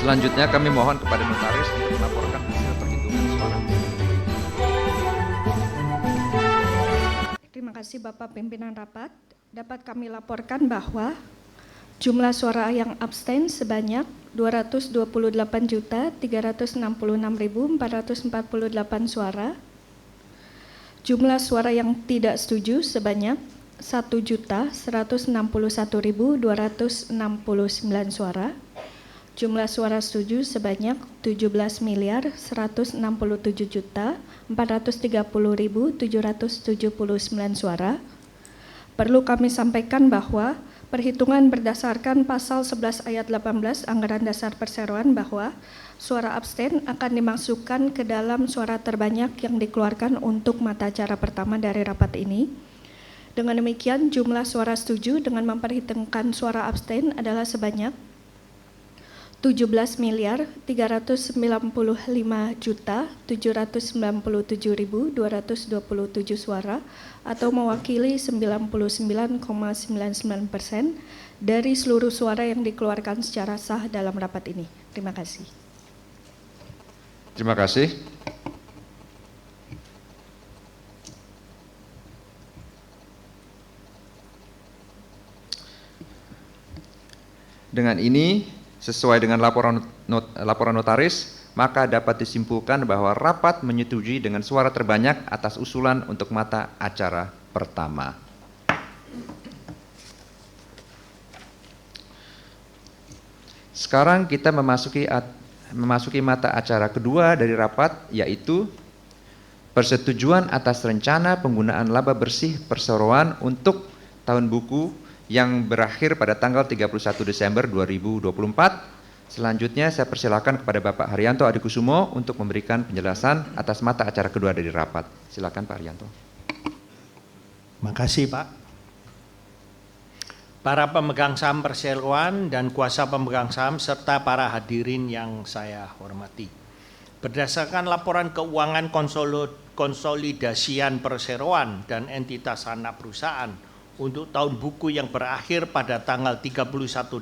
Selanjutnya kami mohon kepada notaris untuk melaporkan hasil perhitungan suara. Terima kasih Bapak Pimpinan Rapat. Dapat kami laporkan bahwa jumlah suara yang abstain sebanyak 228.366.448 suara. Jumlah suara yang tidak setuju sebanyak 1.161.269 suara. Jumlah suara setuju sebanyak 17.167.430.779 suara. Perlu kami sampaikan bahwa perhitungan berdasarkan pasal 11 ayat 18 Anggaran Dasar Perseroan bahwa suara abstain akan dimasukkan ke dalam suara terbanyak yang dikeluarkan untuk mata acara pertama dari rapat ini. Dengan demikian, jumlah suara setuju dengan memperhitungkan suara abstain adalah sebanyak 17.355.797.227 suara atau mewakili 99,99% dari seluruh suara yang dikeluarkan secara sah dalam rapat ini. Terima kasih. Terima kasih. Dengan ini, sesuai dengan laporan notaris, maka dapat disimpulkan bahwa rapat menyetujui dengan suara terbanyak atas usulan untuk mata acara pertama. Sekarang kita memasuki mata acara kedua dari rapat, yaitu persetujuan atas rencana penggunaan laba bersih perseroan untuk tahun buku yang berakhir pada tanggal 31 Desember 2024. Selanjutnya saya persilakan kepada Bapak Haryanto Adikusumo untuk memberikan penjelasan atas mata acara kedua dari rapat. Silakan Pak Haryanto. Makasih Pak. Para pemegang saham perseroan dan kuasa pemegang saham serta para hadirin yang saya hormati. Berdasarkan laporan keuangan konsolidasian perseroan dan entitas anak perusahaan untuk tahun buku yang berakhir pada tanggal 31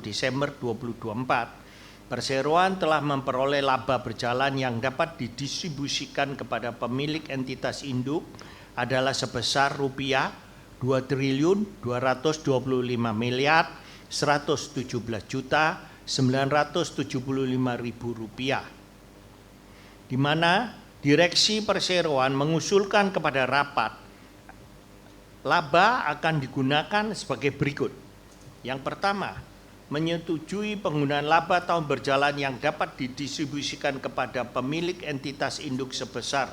Desember 2024, perseroan telah memperoleh laba berjalan yang dapat didistribusikan kepada pemilik entitas induk adalah sebesar rupiah 2.215.117.975.000 rupiah, di mana direksi perseroan mengusulkan kepada rapat laba akan digunakan sebagai berikut. Yang pertama, menyetujui penggunaan laba tahun berjalan yang dapat didistribusikan kepada pemilik entitas induk sebesar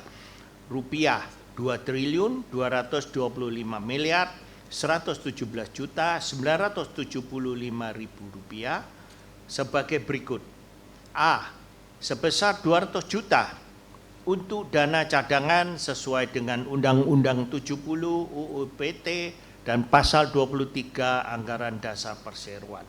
rupiah 2.215.117.975.000 rupiah sebagai berikut. A. Sebesar 200 juta untuk dana cadangan sesuai dengan Undang-Undang 70 UU PT dan Pasal 23 Anggaran Dasar Perseroan.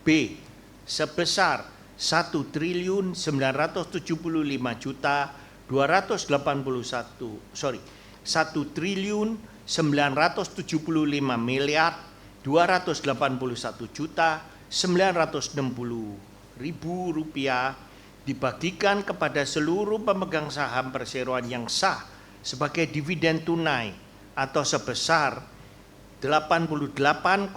B. Sebesar 1.981.281.960.000 rupiah dibagikan kepada seluruh pemegang saham perseroan yang sah sebagai dividen tunai atau sebesar 88,77%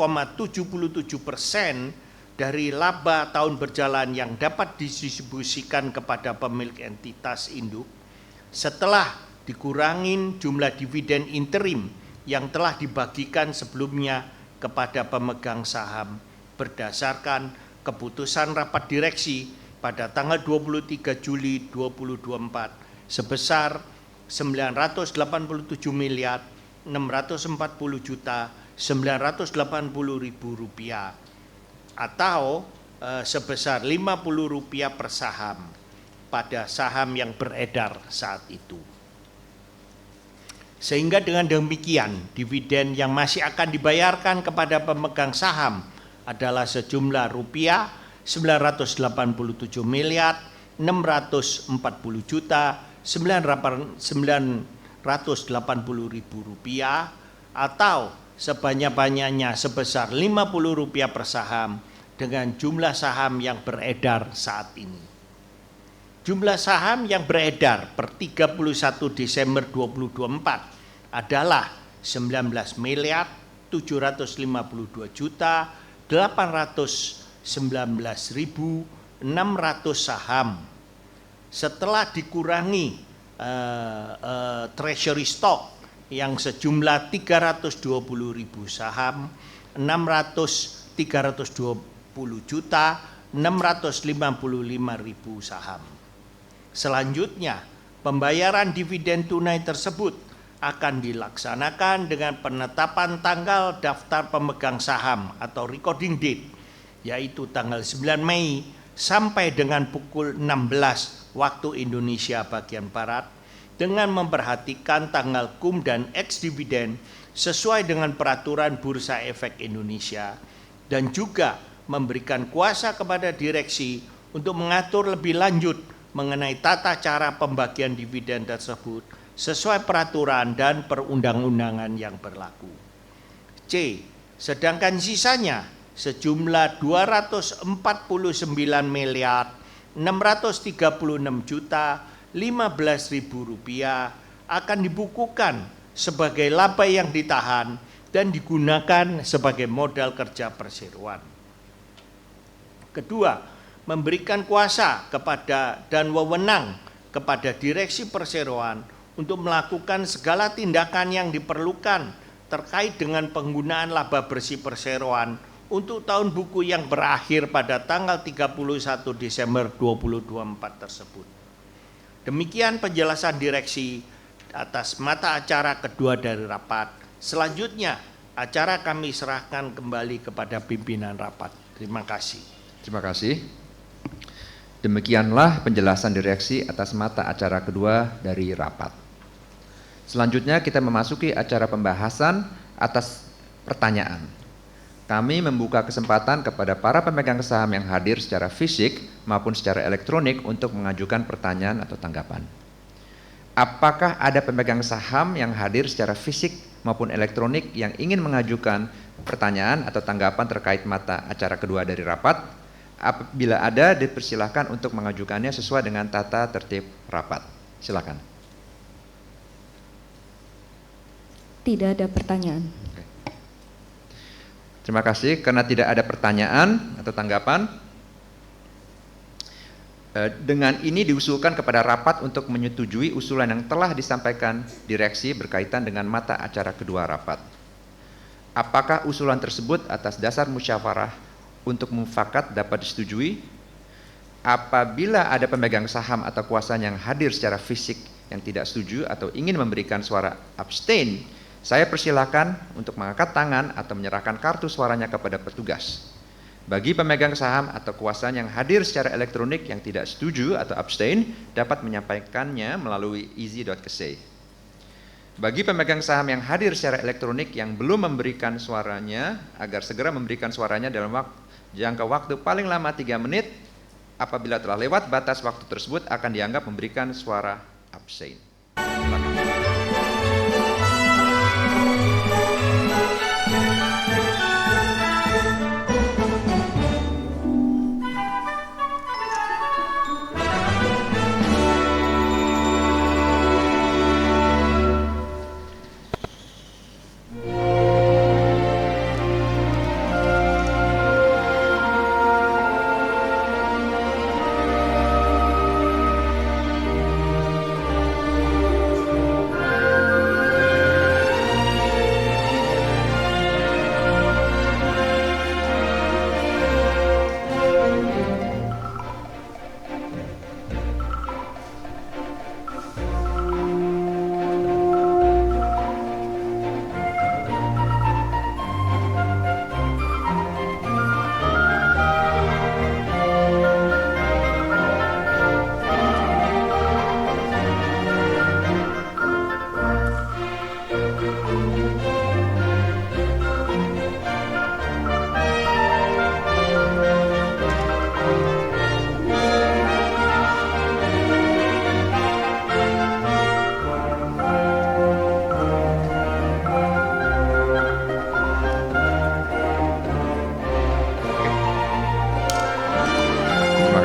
dari laba tahun berjalan yang dapat didistribusikan kepada pemilik entitas induk setelah dikurangin jumlah dividen interim yang telah dibagikan sebelumnya kepada pemegang saham berdasarkan keputusan rapat direksi pada tanggal 23 Juli 2024 sebesar 980.640.980.000 rupiah atau sebesar Rp50 per saham pada saham yang beredar saat itu. Sehingga dengan demikian dividen yang masih akan dibayarkan kepada pemegang saham adalah sejumlah rupiah 980.980.980.000 rupiah atau sebanyak-banyaknya sebesar Rp50 per saham dengan jumlah saham yang beredar saat ini. Jumlah saham yang beredar per 31 Desember 2024 adalah 19 miliar 752 juta 819.600 saham. Setelah dikurangi treasury stock yang sejumlah 320.000 saham, 320 juta 655.000 saham. Selanjutnya, pembayaran dividen tunai tersebut akan dilaksanakan dengan penetapan tanggal daftar pemegang saham atau recording date, yaitu tanggal 9 Mei sampai dengan pukul 16 waktu Indonesia bagian Barat, dengan memperhatikan tanggal cum dan ex dividen sesuai dengan peraturan Bursa Efek Indonesia, dan juga memberikan kuasa kepada direksi untuk mengatur lebih lanjut mengenai tata cara pembagian dividen tersebut sesuai peraturan dan perundang-undangan yang berlaku. C. Sedangkan sisanya sejumlah 249 miliar 636 juta 15.000 rupiah akan dibukukan sebagai laba yang ditahan dan digunakan sebagai modal kerja perseroan. Kedua, memberikan kuasa kepada dan wewenang kepada direksi perseroan untuk melakukan segala tindakan yang diperlukan terkait dengan penggunaan laba bersih perseroan untuk tahun buku yang berakhir pada tanggal 31 Desember 2024 tersebut. Demikian penjelasan direksi atas mata acara kedua dari rapat. Selanjutnya, acara kami serahkan kembali kepada pimpinan rapat. Terima kasih. Terima kasih. Demikianlah penjelasan direksi atas mata acara kedua dari rapat. Selanjutnya kita memasuki acara pembahasan atas pertanyaan. Kami membuka kesempatan kepada para pemegang saham yang hadir secara fisik maupun secara elektronik untuk mengajukan pertanyaan atau tanggapan. Apakah ada pemegang saham yang hadir secara fisik maupun elektronik yang ingin mengajukan pertanyaan atau tanggapan terkait mata acara kedua dari rapat? Apabila ada, dipersilahkan untuk mengajukannya sesuai dengan tata tertib rapat. Silakan. Tidak ada pertanyaan. Oke. Terima kasih. Karena tidak ada pertanyaan atau tanggapan, dengan ini diusulkan kepada rapat untuk menyetujui usulan yang telah disampaikan direksi berkaitan dengan mata acara kedua rapat. Apakah usulan tersebut atas dasar musyawarah untuk mufakat dapat disetujui? Apabila ada pemegang saham atau kuasanya yang hadir secara fisik yang tidak setuju atau ingin memberikan suara abstain, saya persilakan untuk mengangkat tangan atau menyerahkan kartu suaranya kepada petugas. Bagi pemegang saham atau kuasanya yang hadir secara elektronik yang tidak setuju atau abstain, dapat menyampaikannya melalui easy.kc. Bagi pemegang saham yang hadir secara elektronik yang belum memberikan suaranya, agar segera memberikan suaranya dalam jangka waktu paling lama 3 menit. Apabila telah lewat batas waktu tersebut akan dianggap memberikan suara abstain.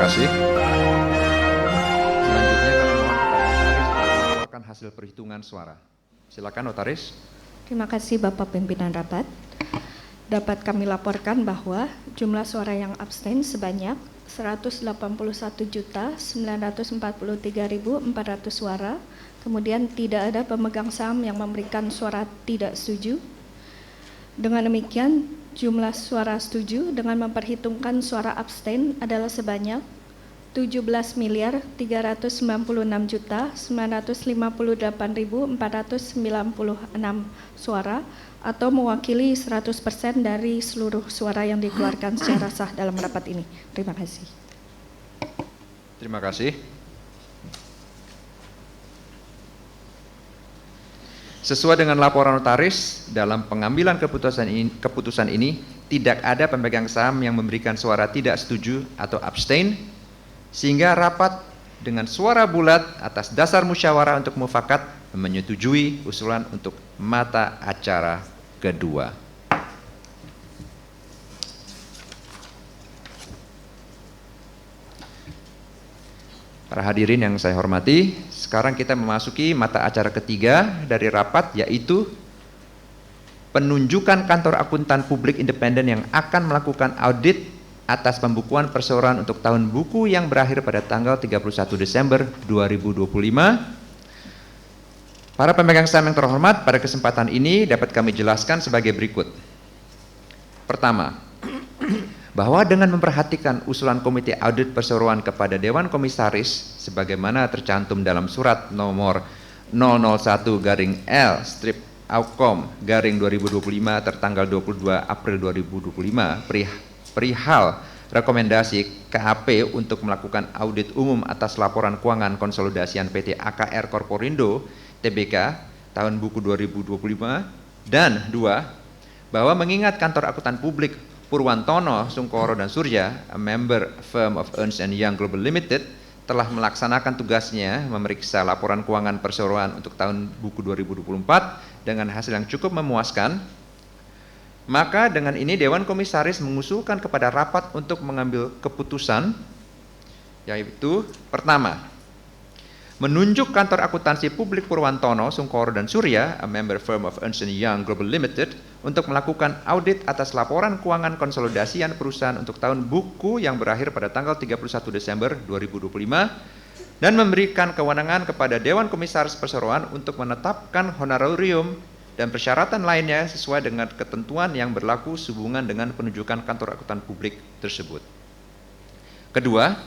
kasih. laporan hasil perhitungan suara. Silakan Notaris. Terima kasih Bapak Pimpinan Rapat. Dapat kami laporkan bahwa jumlah suara yang abstain sebanyak 181.943.400 suara. Kemudian tidak ada pemegang saham yang memberikan suara tidak setuju. Dengan demikian, jumlah suara setuju dengan memperhitungkan suara abstain adalah sebanyak 17.396.958.496 suara atau mewakili 100% dari seluruh suara yang dikeluarkan secara sah dalam rapat ini. Terima kasih. Terima kasih. Sesuai dengan laporan notaris, dalam pengambilan keputusan ini tidak ada pemegang saham yang memberikan suara tidak setuju atau abstain, sehingga rapat dengan suara bulat atas dasar musyawarah untuk mufakat menyetujui usulan untuk mata acara kedua. Para hadirin yang saya hormati, sekarang kita memasuki mata acara ketiga dari rapat, yaitu penunjukan kantor akuntan publik independen yang akan melakukan audit atas pembukuan perseroan untuk tahun buku yang berakhir pada tanggal 31 Desember 2025. Para pemegang saham yang terhormat, pada kesempatan ini dapat kami jelaskan sebagai berikut. Pertama, bahwa dengan memperhatikan usulan Komite Audit Perseroan kepada Dewan Komisaris sebagaimana tercantum dalam surat nomor 001-L/Aukom/2025 tertanggal 22 April 2025 perihal rekomendasi KAP untuk melakukan audit umum atas laporan keuangan konsolidasian PT AKR Korporindo Tbk tahun buku 2025, dan dua, bahwa mengingat kantor akuntan publik Purwantono, Sungkoro, dan Surya, a member firm of Ernst & Young Global Limited, telah melaksanakan tugasnya memeriksa laporan keuangan perseroan untuk tahun buku 2024 dengan hasil yang cukup memuaskan, maka dengan ini Dewan Komisaris mengusulkan kepada rapat untuk mengambil keputusan, yaitu pertama, menunjuk kantor akuntansi publik Purwantono, Sungkoro, dan Surya, a member firm of Ernst & Young Global Limited, untuk melakukan audit atas laporan keuangan konsolidasian perusahaan untuk tahun buku yang berakhir pada tanggal 31 Desember 2025 dan memberikan kewenangan kepada Dewan Komisaris Perseroan untuk menetapkan honorarium dan persyaratan lainnya sesuai dengan ketentuan yang berlaku sehubungan dengan penunjukan kantor akuntan publik tersebut. Kedua,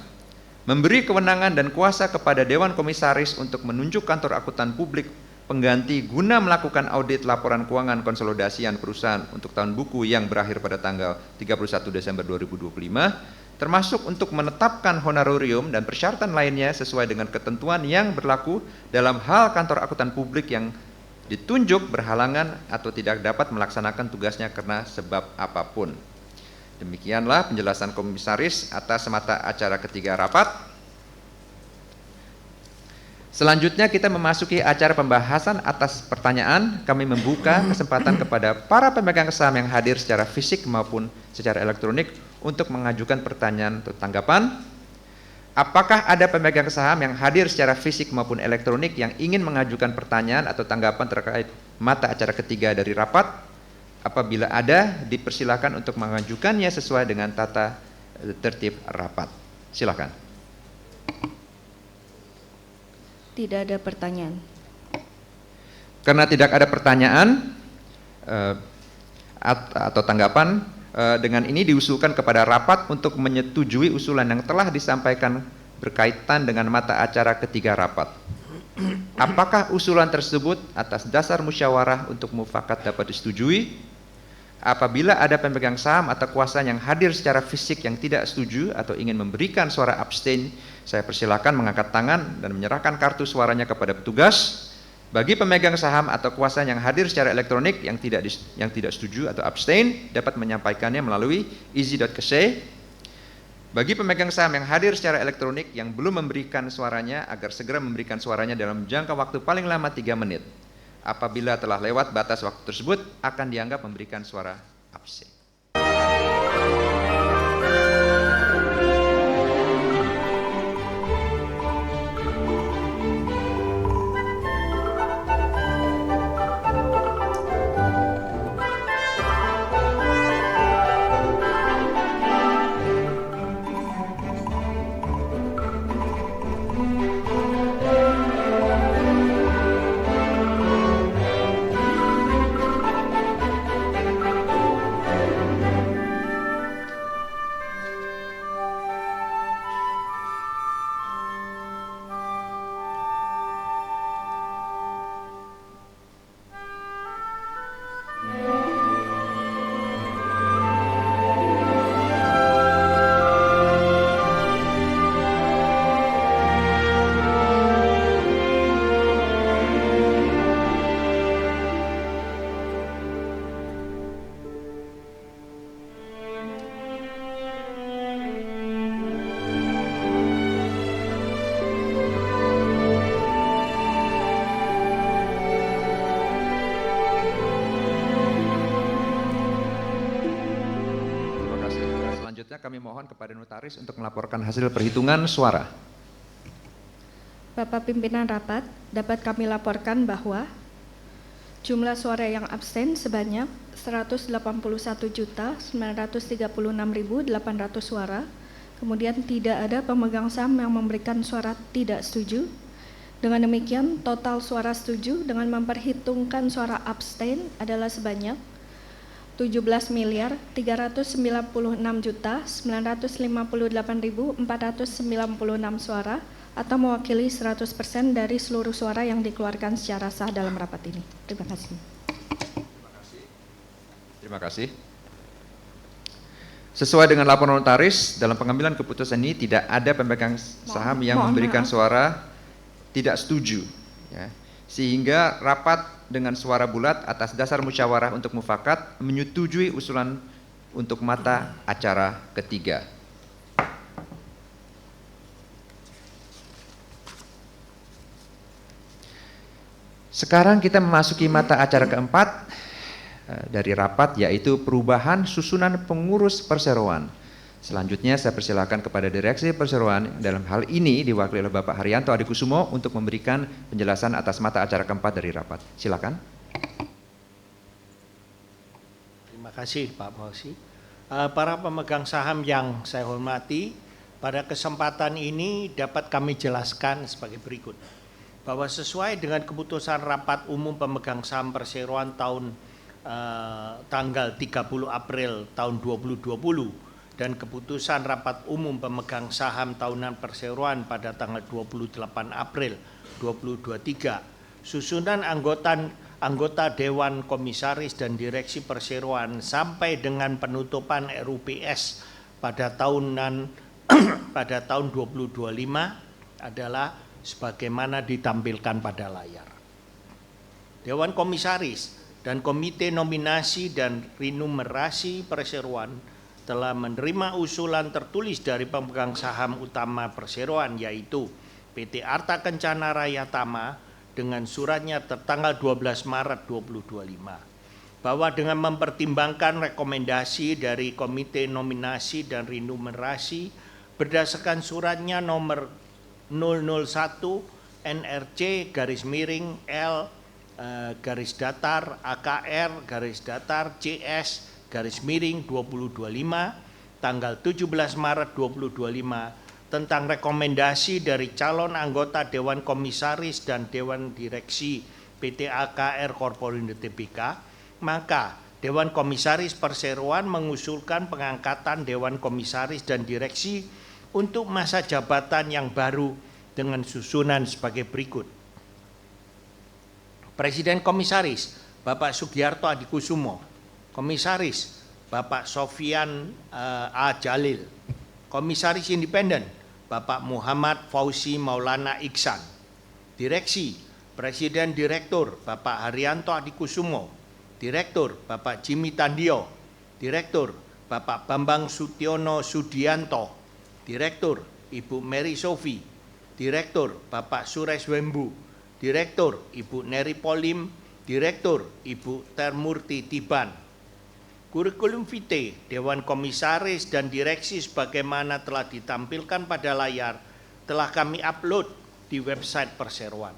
memberi kewenangan dan kuasa kepada Dewan Komisaris untuk menunjuk kantor akuntan publik pengganti guna melakukan audit laporan keuangan konsolidasian perusahaan untuk tahun buku yang berakhir pada tanggal 31 Desember 2025, termasuk untuk menetapkan honorarium dan persyaratan lainnya sesuai dengan ketentuan yang berlaku dalam hal kantor akuntan publik yang ditunjuk berhalangan atau tidak dapat melaksanakan tugasnya karena sebab apapun. Demikianlah penjelasan komisaris atas mata acara ketiga rapat. Selanjutnya kita memasuki acara pembahasan atas pertanyaan. Kami membuka kesempatan kepada para pemegang saham yang hadir secara fisik maupun secara elektronik untuk mengajukan pertanyaan atau tanggapan. Apakah ada pemegang saham yang hadir secara fisik maupun elektronik yang ingin mengajukan pertanyaan atau tanggapan terkait mata acara ketiga dari rapat? Apabila ada, dipersilakan untuk mengajukannya sesuai dengan tata tertib rapat. Silakan. Tidak ada pertanyaan. Karena tidak ada pertanyaan atau tanggapan, dengan ini diusulkan kepada rapat untuk menyetujui usulan yang telah disampaikan berkaitan dengan mata acara ketiga rapat. Apakah usulan tersebut atas dasar musyawarah untuk mufakat dapat disetujui? Apabila ada pemegang saham atau kuasa yang hadir secara fisik yang tidak setuju atau ingin memberikan suara abstain, saya persilakan mengangkat tangan dan menyerahkan kartu suaranya kepada petugas. Bagi pemegang saham atau kuasa yang hadir secara elektronik yang tidak setuju atau abstain, dapat menyampaikannya melalui easy.kc. Bagi pemegang saham yang hadir secara elektronik yang belum memberikan suaranya, agar segera memberikan suaranya dalam jangka waktu paling lama 3 menit. Apabila telah lewat batas waktu tersebut, akan dianggap memberikan suara abstain. kami mohon kepada notaris untuk melaporkan hasil perhitungan suara. Bapak Pimpinan Rapat, dapat kami laporkan bahwa jumlah suara yang absen sebanyak 181.936.800 suara. Kemudian tidak ada pemegang saham yang memberikan suara tidak setuju. Dengan demikian, total suara setuju dengan memperhitungkan suara abstain adalah sebanyak 17.396.958.496 suara atau mewakili 100% dari seluruh suara yang dikeluarkan secara sah dalam rapat ini. Terima kasih. Terima kasih. Sesuai dengan laporan notaris, dalam pengambilan keputusan ini tidak ada pemegang saham yang memberikan suara tidak setuju. Ya. Sehingga rapat dengan suara bulat atas dasar musyawarah untuk mufakat menyetujui usulan untuk mata acara ketiga. Sekarang kita memasuki mata acara keempat dari rapat, yaitu perubahan susunan pengurus perseroan. Selanjutnya saya persilakan kepada Direksi Perseroan, dalam hal ini diwakili oleh Bapak Haryanto Adikusumo untuk memberikan penjelasan atas mata acara keempat dari rapat. Silakan. Terima kasih Pak Fauzi. Para pemegang saham yang saya hormati, pada kesempatan ini dapat kami jelaskan sebagai berikut. Bahwa sesuai dengan keputusan rapat umum pemegang saham perseroan tanggal 30 April tahun 2020 dan keputusan rapat umum pemegang saham tahunan perseroan pada tanggal 28 April 2023, susunan anggota Dewan Komisaris dan Direksi Perseroan sampai dengan penutupan RUPS pada tahun 2025 adalah sebagaimana ditampilkan pada layar. Dewan Komisaris dan Komite Nominasi dan Renumerasi Perseroan telah menerima usulan tertulis dari pemegang saham utama perseroan, yaitu PT Arta Kencana Raya Tama dengan suratnya tertanggal 12 Maret 2025, bahwa dengan mempertimbangkan rekomendasi dari Komite Nominasi dan Renumerasi berdasarkan suratnya nomor 001 NRC _L AKR CS _2025 tanggal 17 Maret 2025 tentang rekomendasi dari calon anggota Dewan Komisaris dan Dewan Direksi PT AKR Corporindo Tbk, maka Dewan Komisaris Perseroan mengusulkan pengangkatan Dewan Komisaris dan Direksi untuk masa jabatan yang baru dengan susunan sebagai berikut. Presiden Komisaris Bapak Sugiarto Adikusumo, Komisaris Bapak Sofian A. Jalil, Komisaris Independen Bapak Muhammad Fauzi Maulana Iksan, Direksi Presiden Direktur Bapak Haryanto Adikusumo, Direktur Bapak Jimmy Tandio, Direktur Bapak Bambang Sutiono Sudianto, Direktur Ibu Mary Sofi, Direktur Bapak Suresh Wembu, Direktur Ibu Neri Polim, Direktur Ibu Termurti Tiban. Kurikulum vitae Dewan Komisaris dan Direksi sebagaimana telah ditampilkan pada layar telah kami upload di website Perseroan.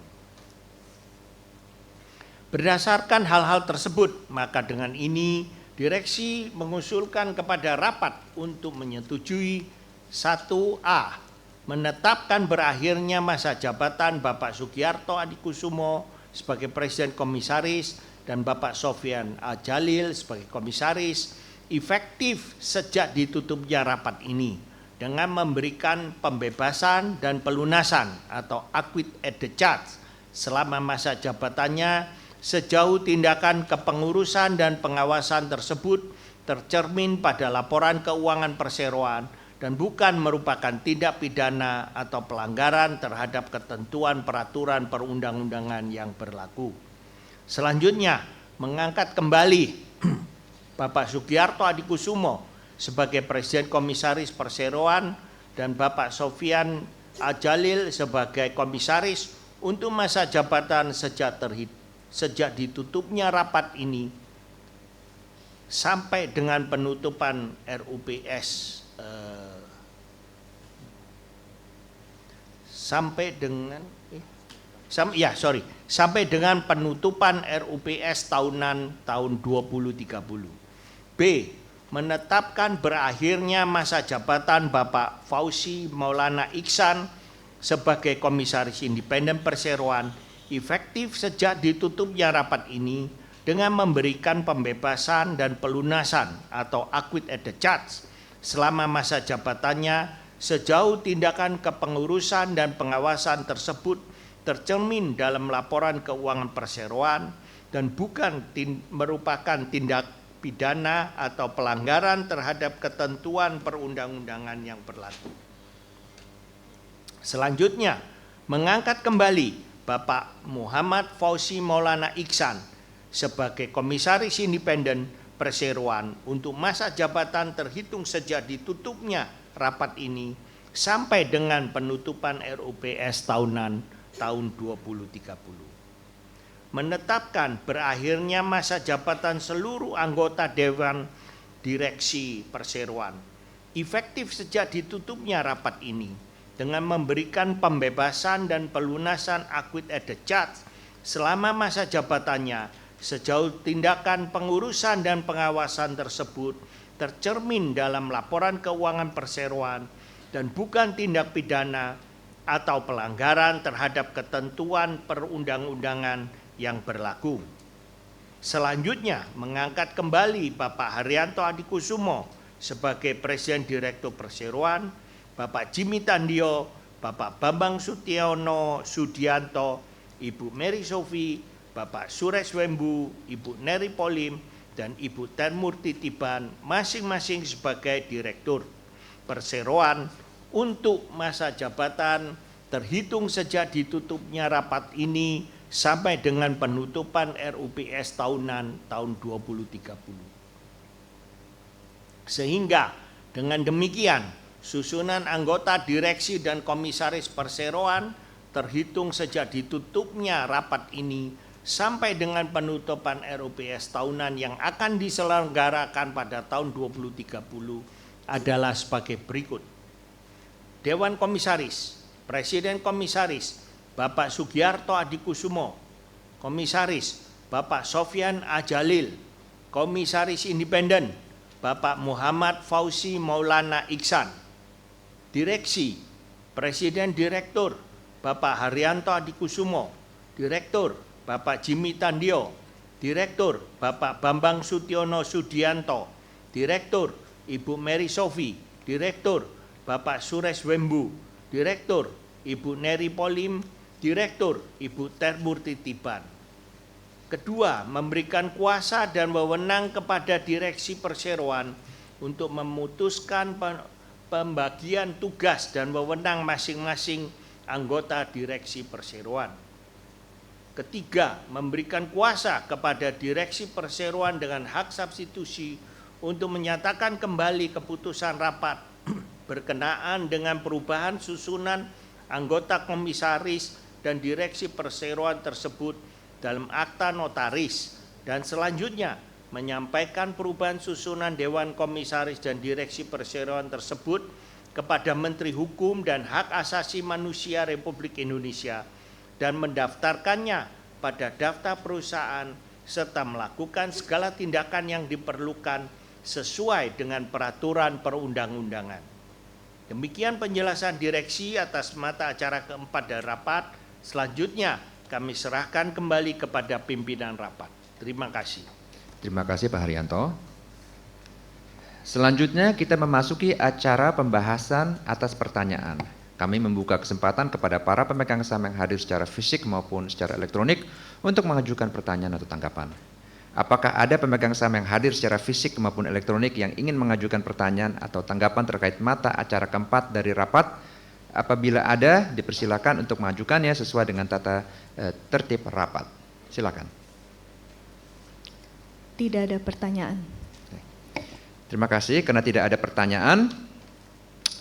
Berdasarkan hal-hal tersebut, maka dengan ini Direksi mengusulkan kepada rapat untuk menyetujui 1A. Menetapkan berakhirnya masa jabatan Bapak Sugiarto Adikusumo sebagai Presiden Komisaris dan Bapak Sofian A. Jalil sebagai Komisaris efektif sejak ditutupnya rapat ini dengan memberikan pembebasan dan pelunasan atau acquit et discharge selama masa jabatannya sejauh tindakan kepengurusan dan pengawasan tersebut tercermin pada laporan keuangan perseroan dan bukan merupakan tindak pidana atau pelanggaran terhadap ketentuan peraturan perundang-undangan yang berlaku. Selanjutnya, mengangkat kembali Bapak Sugiarto Adikusumo sebagai Presiden Komisaris Perseroan dan Bapak Sofian A. Jalil sebagai Komisaris untuk masa jabatan sejak ditutupnya rapat ini sampai dengan penutupan RUPS sampai dengan penutupan RUPS tahunan tahun 2030. B. Menetapkan berakhirnya masa jabatan Bapak Fauzi Maulana Iksan sebagai Komisaris Independen Perseroan efektif sejak ditutupnya rapat ini dengan memberikan pembebasan dan pelunasan atau acquit at the charge selama masa jabatannya sejauh tindakan kepengurusan dan pengawasan tersebut tercermin dalam laporan keuangan perseroan dan bukan merupakan tindak pidana atau pelanggaran terhadap ketentuan perundang-undangan yang berlaku. Selanjutnya, mengangkat kembali Bapak Muhammad Fauzi Maulana Iksan sebagai Komisaris Independen Perseroan untuk masa jabatan terhitung sejak ditutupnya rapat ini sampai dengan penutupan RUPS tahunan tahun 2030. Menetapkan berakhirnya masa jabatan seluruh anggota Dewan Direksi Perseroan efektif sejak ditutupnya rapat ini dengan memberikan pembebasan dan pelunasan acquit at the charge selama masa jabatannya sejauh tindakan pengurusan dan pengawasan tersebut tercermin dalam laporan keuangan perseroan dan bukan tindak pidana atau pelanggaran terhadap ketentuan perundang-undangan yang berlaku. Selanjutnya, mengangkat kembali Bapak Haryanto Adikusumo sebagai Presiden Direktur Perseroan, Bapak Jimmy Tandio, Bapak Bambang Sutiono Sudianto, Ibu Mary Sophie, Bapak Suresh Wembu, Ibu Neri Polim, dan Ibu Termurti Tiban masing-masing sebagai Direktur Perseroan untuk masa jabatan terhitung sejak ditutupnya rapat ini sampai dengan penutupan RUPS tahunan tahun 2030. Sehingga dengan demikian susunan anggota direksi dan komisaris perseroan terhitung sejak ditutupnya rapat ini sampai dengan penutupan RUPS tahunan yang akan diselenggarakan pada tahun 2030 adalah sebagai berikut. Dewan Komisaris, Presiden Komisaris Bapak Sugiarto Adikusumo, Komisaris Bapak Sofyan Ajalil, Komisaris Independen Bapak Muhammad Fauzi Maulana Iksan, Direksi Presiden Direktur Bapak Haryanto Adikusumo, Direktur Bapak Jimmy Tandio, Direktur Bapak Bambang Sutiono Sudianto, Direktur Ibu Mary Sophie, Direktur Bapak Suresh Wembu, Direktur Ibu Neri Polim, Direktur Ibu Termurti Tiban. Kedua, memberikan kuasa dan wewenang kepada direksi perseroan untuk memutuskan pembagian tugas dan wewenang masing-masing anggota direksi perseroan. Ketiga, memberikan kuasa kepada direksi perseroan dengan hak substitusi untuk menyatakan kembali keputusan rapat berkenaan dengan perubahan susunan anggota komisaris dan direksi perseroan tersebut dalam akta notaris, dan selanjutnya menyampaikan perubahan susunan Dewan Komisaris dan direksi perseroan tersebut kepada Menteri Hukum dan Hak Asasi Manusia Republik Indonesia dan mendaftarkannya pada daftar perusahaan serta melakukan segala tindakan yang diperlukan sesuai dengan peraturan perundang-undangan. Demikian penjelasan direksi atas mata acara keempat dari rapat. Selanjutnya kami serahkan kembali kepada pimpinan rapat. Terima kasih. Terima kasih Pak Haryanto. Selanjutnya kita memasuki acara pembahasan atas pertanyaan. Kami membuka kesempatan kepada para pemegang saham yang hadir secara fisik maupun secara elektronik untuk mengajukan pertanyaan atau tanggapan. Apakah ada pemegang saham yang hadir secara fisik maupun elektronik yang ingin mengajukan pertanyaan atau tanggapan terkait mata acara keempat dari rapat? Apabila ada, dipersilakan untuk mengajukannya sesuai dengan tata tertib rapat. Silakan. Tidak ada pertanyaan. Terima kasih. Karena tidak ada pertanyaan,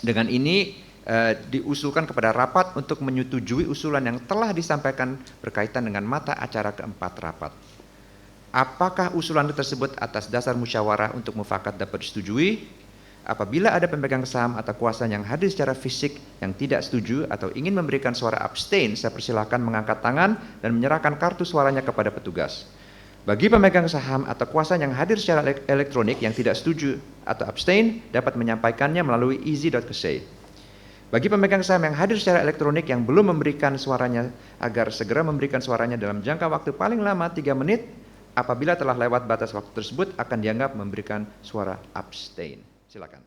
dengan ini diusulkan kepada rapat untuk menyetujui usulan yang telah disampaikan berkaitan dengan mata acara keempat rapat. Apakah usulan tersebut atas dasar musyawarah untuk mufakat dapat disetujui? apabila ada pemegang saham atau kuasa yang hadir secara fisik yang tidak setuju atau ingin memberikan suara abstain, saya persilahkan mengangkat tangan dan menyerahkan kartu suaranya kepada petugas. Bagi pemegang saham atau kuasa yang hadir secara elektronik yang tidak setuju atau abstain, dapat menyampaikannya melalui easy.kc. Bagi pemegang saham yang hadir secara elektronik yang belum memberikan suaranya, agar segera memberikan suaranya dalam jangka waktu paling lama 3 menit, apabila telah lewat batas waktu tersebut akan dianggap memberikan suara abstain. Silakan.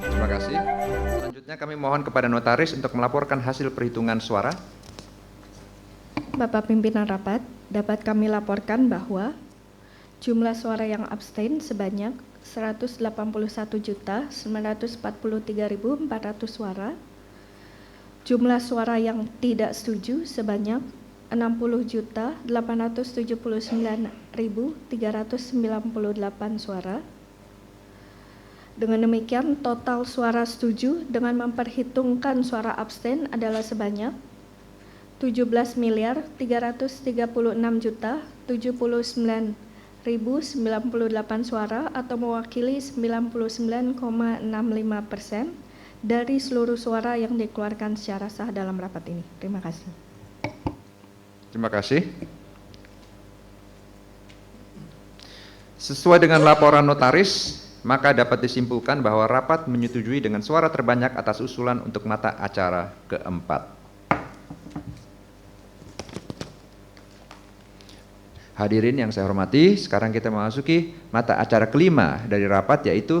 Terima kasih. Selanjutnya kami mohon kepada notaris untuk melaporkan hasil perhitungan suara. Bapak Pimpinan Rapat, dapat kami laporkan bahwa jumlah suara yang abstain sebanyak 181.943.400 suara, jumlah suara yang tidak setuju sebanyak 60.879.398 suara. Dengan demikian, total suara setuju dengan memperhitungkan suara abstain adalah sebanyak 17.336.079.098 suara atau mewakili 99,65% dari seluruh suara yang dikeluarkan secara sah dalam rapat ini. Terima kasih. Terima kasih. Sesuai dengan laporan notaris, maka dapat disimpulkan bahwa rapat menyetujui dengan suara terbanyak atas usulan untuk mata acara keempat. Hadirin yang saya hormati, sekarang kita memasuki mata acara kelima dari rapat, yaitu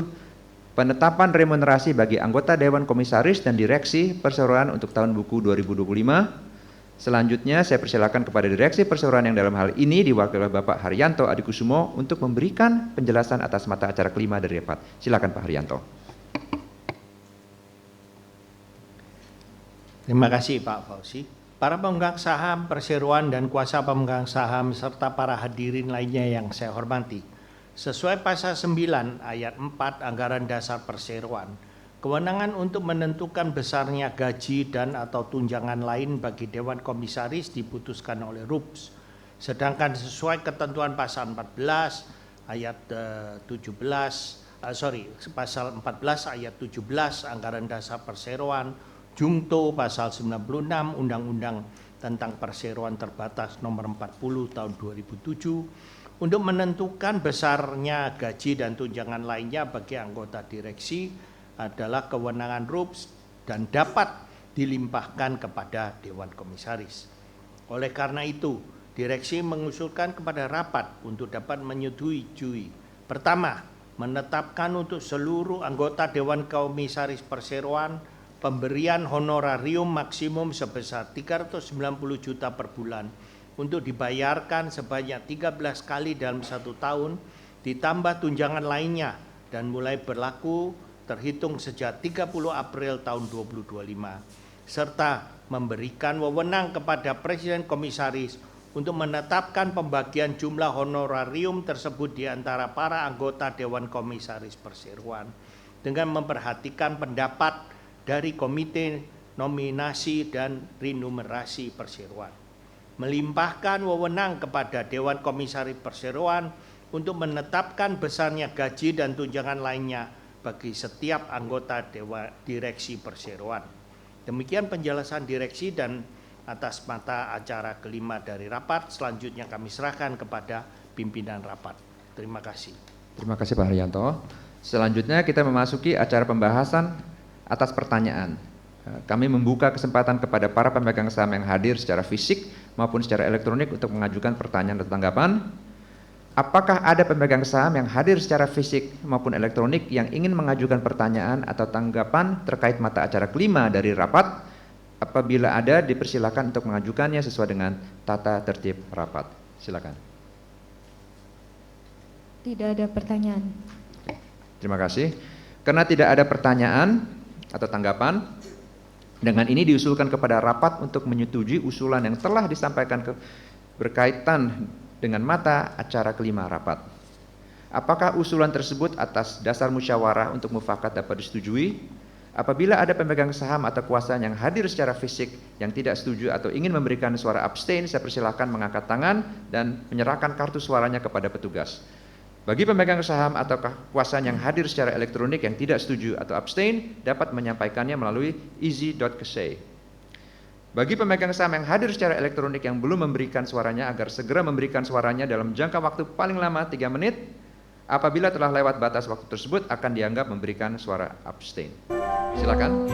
penetapan remunerasi bagi anggota Dewan Komisaris dan Direksi Perseroan untuk tahun buku 2025. Selanjutnya saya persilakan kepada Direksi Perseroan yang dalam hal ini diwakili oleh Bapak Haryanto Adikusumo untuk memberikan penjelasan atas mata acara kelima dari rapat. Silakan Pak Haryanto. Terima kasih Pak Fauzi. Para pemegang saham perseroan dan kuasa pemegang saham serta para hadirin lainnya yang saya hormati. Sesuai pasal 9 ayat 4 Anggaran Dasar Perseroan, kewenangan untuk menentukan besarnya gaji dan atau tunjangan lain bagi Dewan Komisaris diputuskan oleh RUPS. Sedangkan sesuai ketentuan pasal 14 ayat pasal 14 ayat 17 Anggaran Dasar Perseroan, Jungto pasal 96 Undang-Undang tentang Perseroan Terbatas nomor 40 tahun 2007 untuk menentukan besarnya gaji dan tunjangan lainnya bagi anggota direksi adalah kewenangan RUPS dan dapat dilimpahkan kepada Dewan Komisaris. Oleh karena itu, direksi mengusulkan kepada rapat untuk dapat menyetujui. Pertama, menetapkan untuk seluruh anggota Dewan Komisaris Perseroan pemberian honorarium maksimum sebesar 390 juta per bulan untuk dibayarkan sebanyak 13 kali dalam 1 tahun ditambah tunjangan lainnya dan mulai berlaku terhitung sejak 30 April tahun 2025 serta memberikan wewenang kepada Presiden Komisaris untuk menetapkan pembagian jumlah honorarium tersebut di antara para anggota Dewan Komisaris Perseroan dengan memperhatikan pendapat dari Komite Nominasi dan Remunerasi Perseroan, melimpahkan wewenang kepada Dewan Komisaris Perseroan untuk menetapkan besarnya gaji dan tunjangan lainnya bagi setiap anggota Dewan Direksi Perseroan. Demikian penjelasan direksi dan atas mata acara kelima dari rapat. Selanjutnya kami serahkan kepada pimpinan rapat. Terima kasih. Terima kasih Pak Haryanto. Selanjutnya kita memasuki acara pembahasan atas pertanyaan. Kami membuka kesempatan kepada para pemegang saham yang hadir secara fisik maupun secara elektronik untuk mengajukan pertanyaan dan tanggapan. Apakah ada pemegang saham yang hadir secara fisik maupun elektronik yang ingin mengajukan pertanyaan atau tanggapan terkait mata acara kelima dari rapat? Apabila ada, dipersilakan untuk mengajukannya sesuai dengan tata tertib rapat. Silakan. Tidak ada pertanyaan. Terima kasih. Karena tidak ada pertanyaan atau tanggapan, dengan ini diusulkan kepada rapat untuk menyetujui usulan yang telah disampaikan berkaitan dengan mata acara kelima rapat. Apakah usulan tersebut atas dasar musyawarah untuk mufakat dapat disetujui? Apabila ada pemegang saham atau kuasa yang hadir secara fisik yang tidak setuju atau ingin memberikan suara abstain, saya persilakan mengangkat tangan dan menyerahkan kartu suaranya kepada petugas. Bagi pemegang saham atau kuasa yang hadir secara elektronik yang tidak setuju atau abstain, dapat menyampaikannya melalui easy.kc. Bagi pemegang saham yang hadir secara elektronik yang belum memberikan suaranya agar segera memberikan suaranya dalam jangka waktu paling lama 3 menit. Apabila telah lewat batas waktu tersebut akan dianggap memberikan suara abstain. Silakan.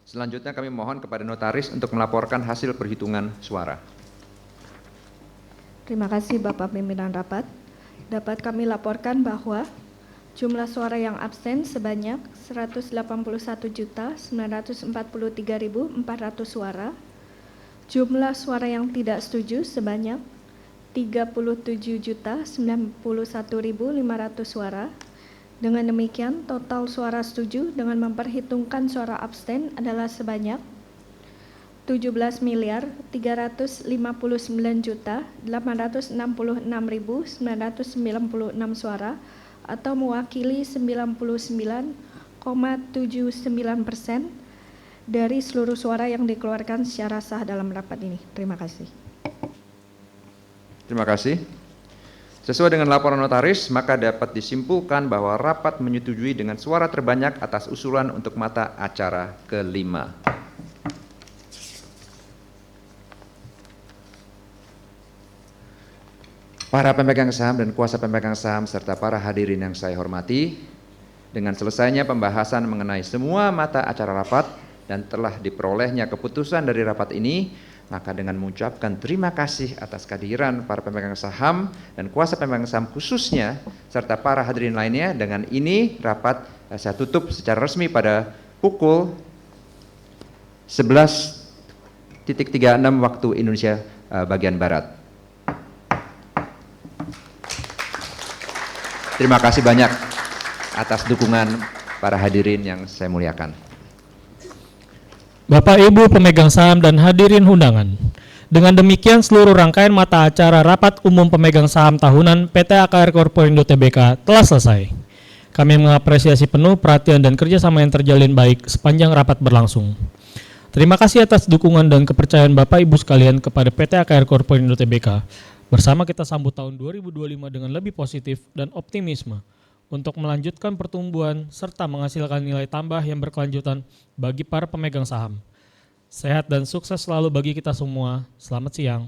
Selanjutnya kami mohon kepada notaris untuk melaporkan hasil perhitungan suara. Terima kasih Bapak Pimpinan Rapat. Dapat kami laporkan bahwa jumlah suara yang absen sebanyak 181.943.400 suara. Jumlah suara yang tidak setuju sebanyak 37.091.500 suara. Dengan demikian, total suara setuju dengan memperhitungkan suara abstain adalah sebanyak 17.359.866.996 suara atau mewakili 99,79% dari seluruh suara yang dikeluarkan secara sah dalam rapat ini. Terima kasih. Terima kasih. Sesuai dengan laporan notaris, maka dapat disimpulkan bahwa rapat menyetujui dengan suara terbanyak atas usulan untuk mata acara kelima. Para pemegang saham dan kuasa pemegang saham serta para hadirin yang saya hormati, dengan selesainya pembahasan mengenai semua mata acara rapat dan telah diperolehnya keputusan dari rapat ini, maka dengan mengucapkan terima kasih atas kehadiran para pemegang saham dan kuasa pemegang saham khususnya serta para hadirin lainnya, dengan ini rapat saya tutup secara resmi pada pukul 11.36 waktu Indonesia bagian Barat. Terima kasih banyak atas dukungan para hadirin yang saya muliakan. Bapak Ibu pemegang saham dan hadirin undangan. Dengan demikian seluruh rangkaian mata acara Rapat Umum Pemegang Saham Tahunan PT AKR Corporindo Tbk telah selesai. Kami mengapresiasi penuh perhatian dan kerjasama yang terjalin baik sepanjang rapat berlangsung. Terima kasih atas dukungan dan kepercayaan Bapak Ibu sekalian kepada PT AKR Corporindo Tbk. Bersama kita sambut tahun 2025 dengan lebih positif dan optimisme untuk melanjutkan pertumbuhan serta menghasilkan nilai tambah yang berkelanjutan bagi para pemegang saham. Sehat dan sukses selalu bagi kita semua. Selamat siang.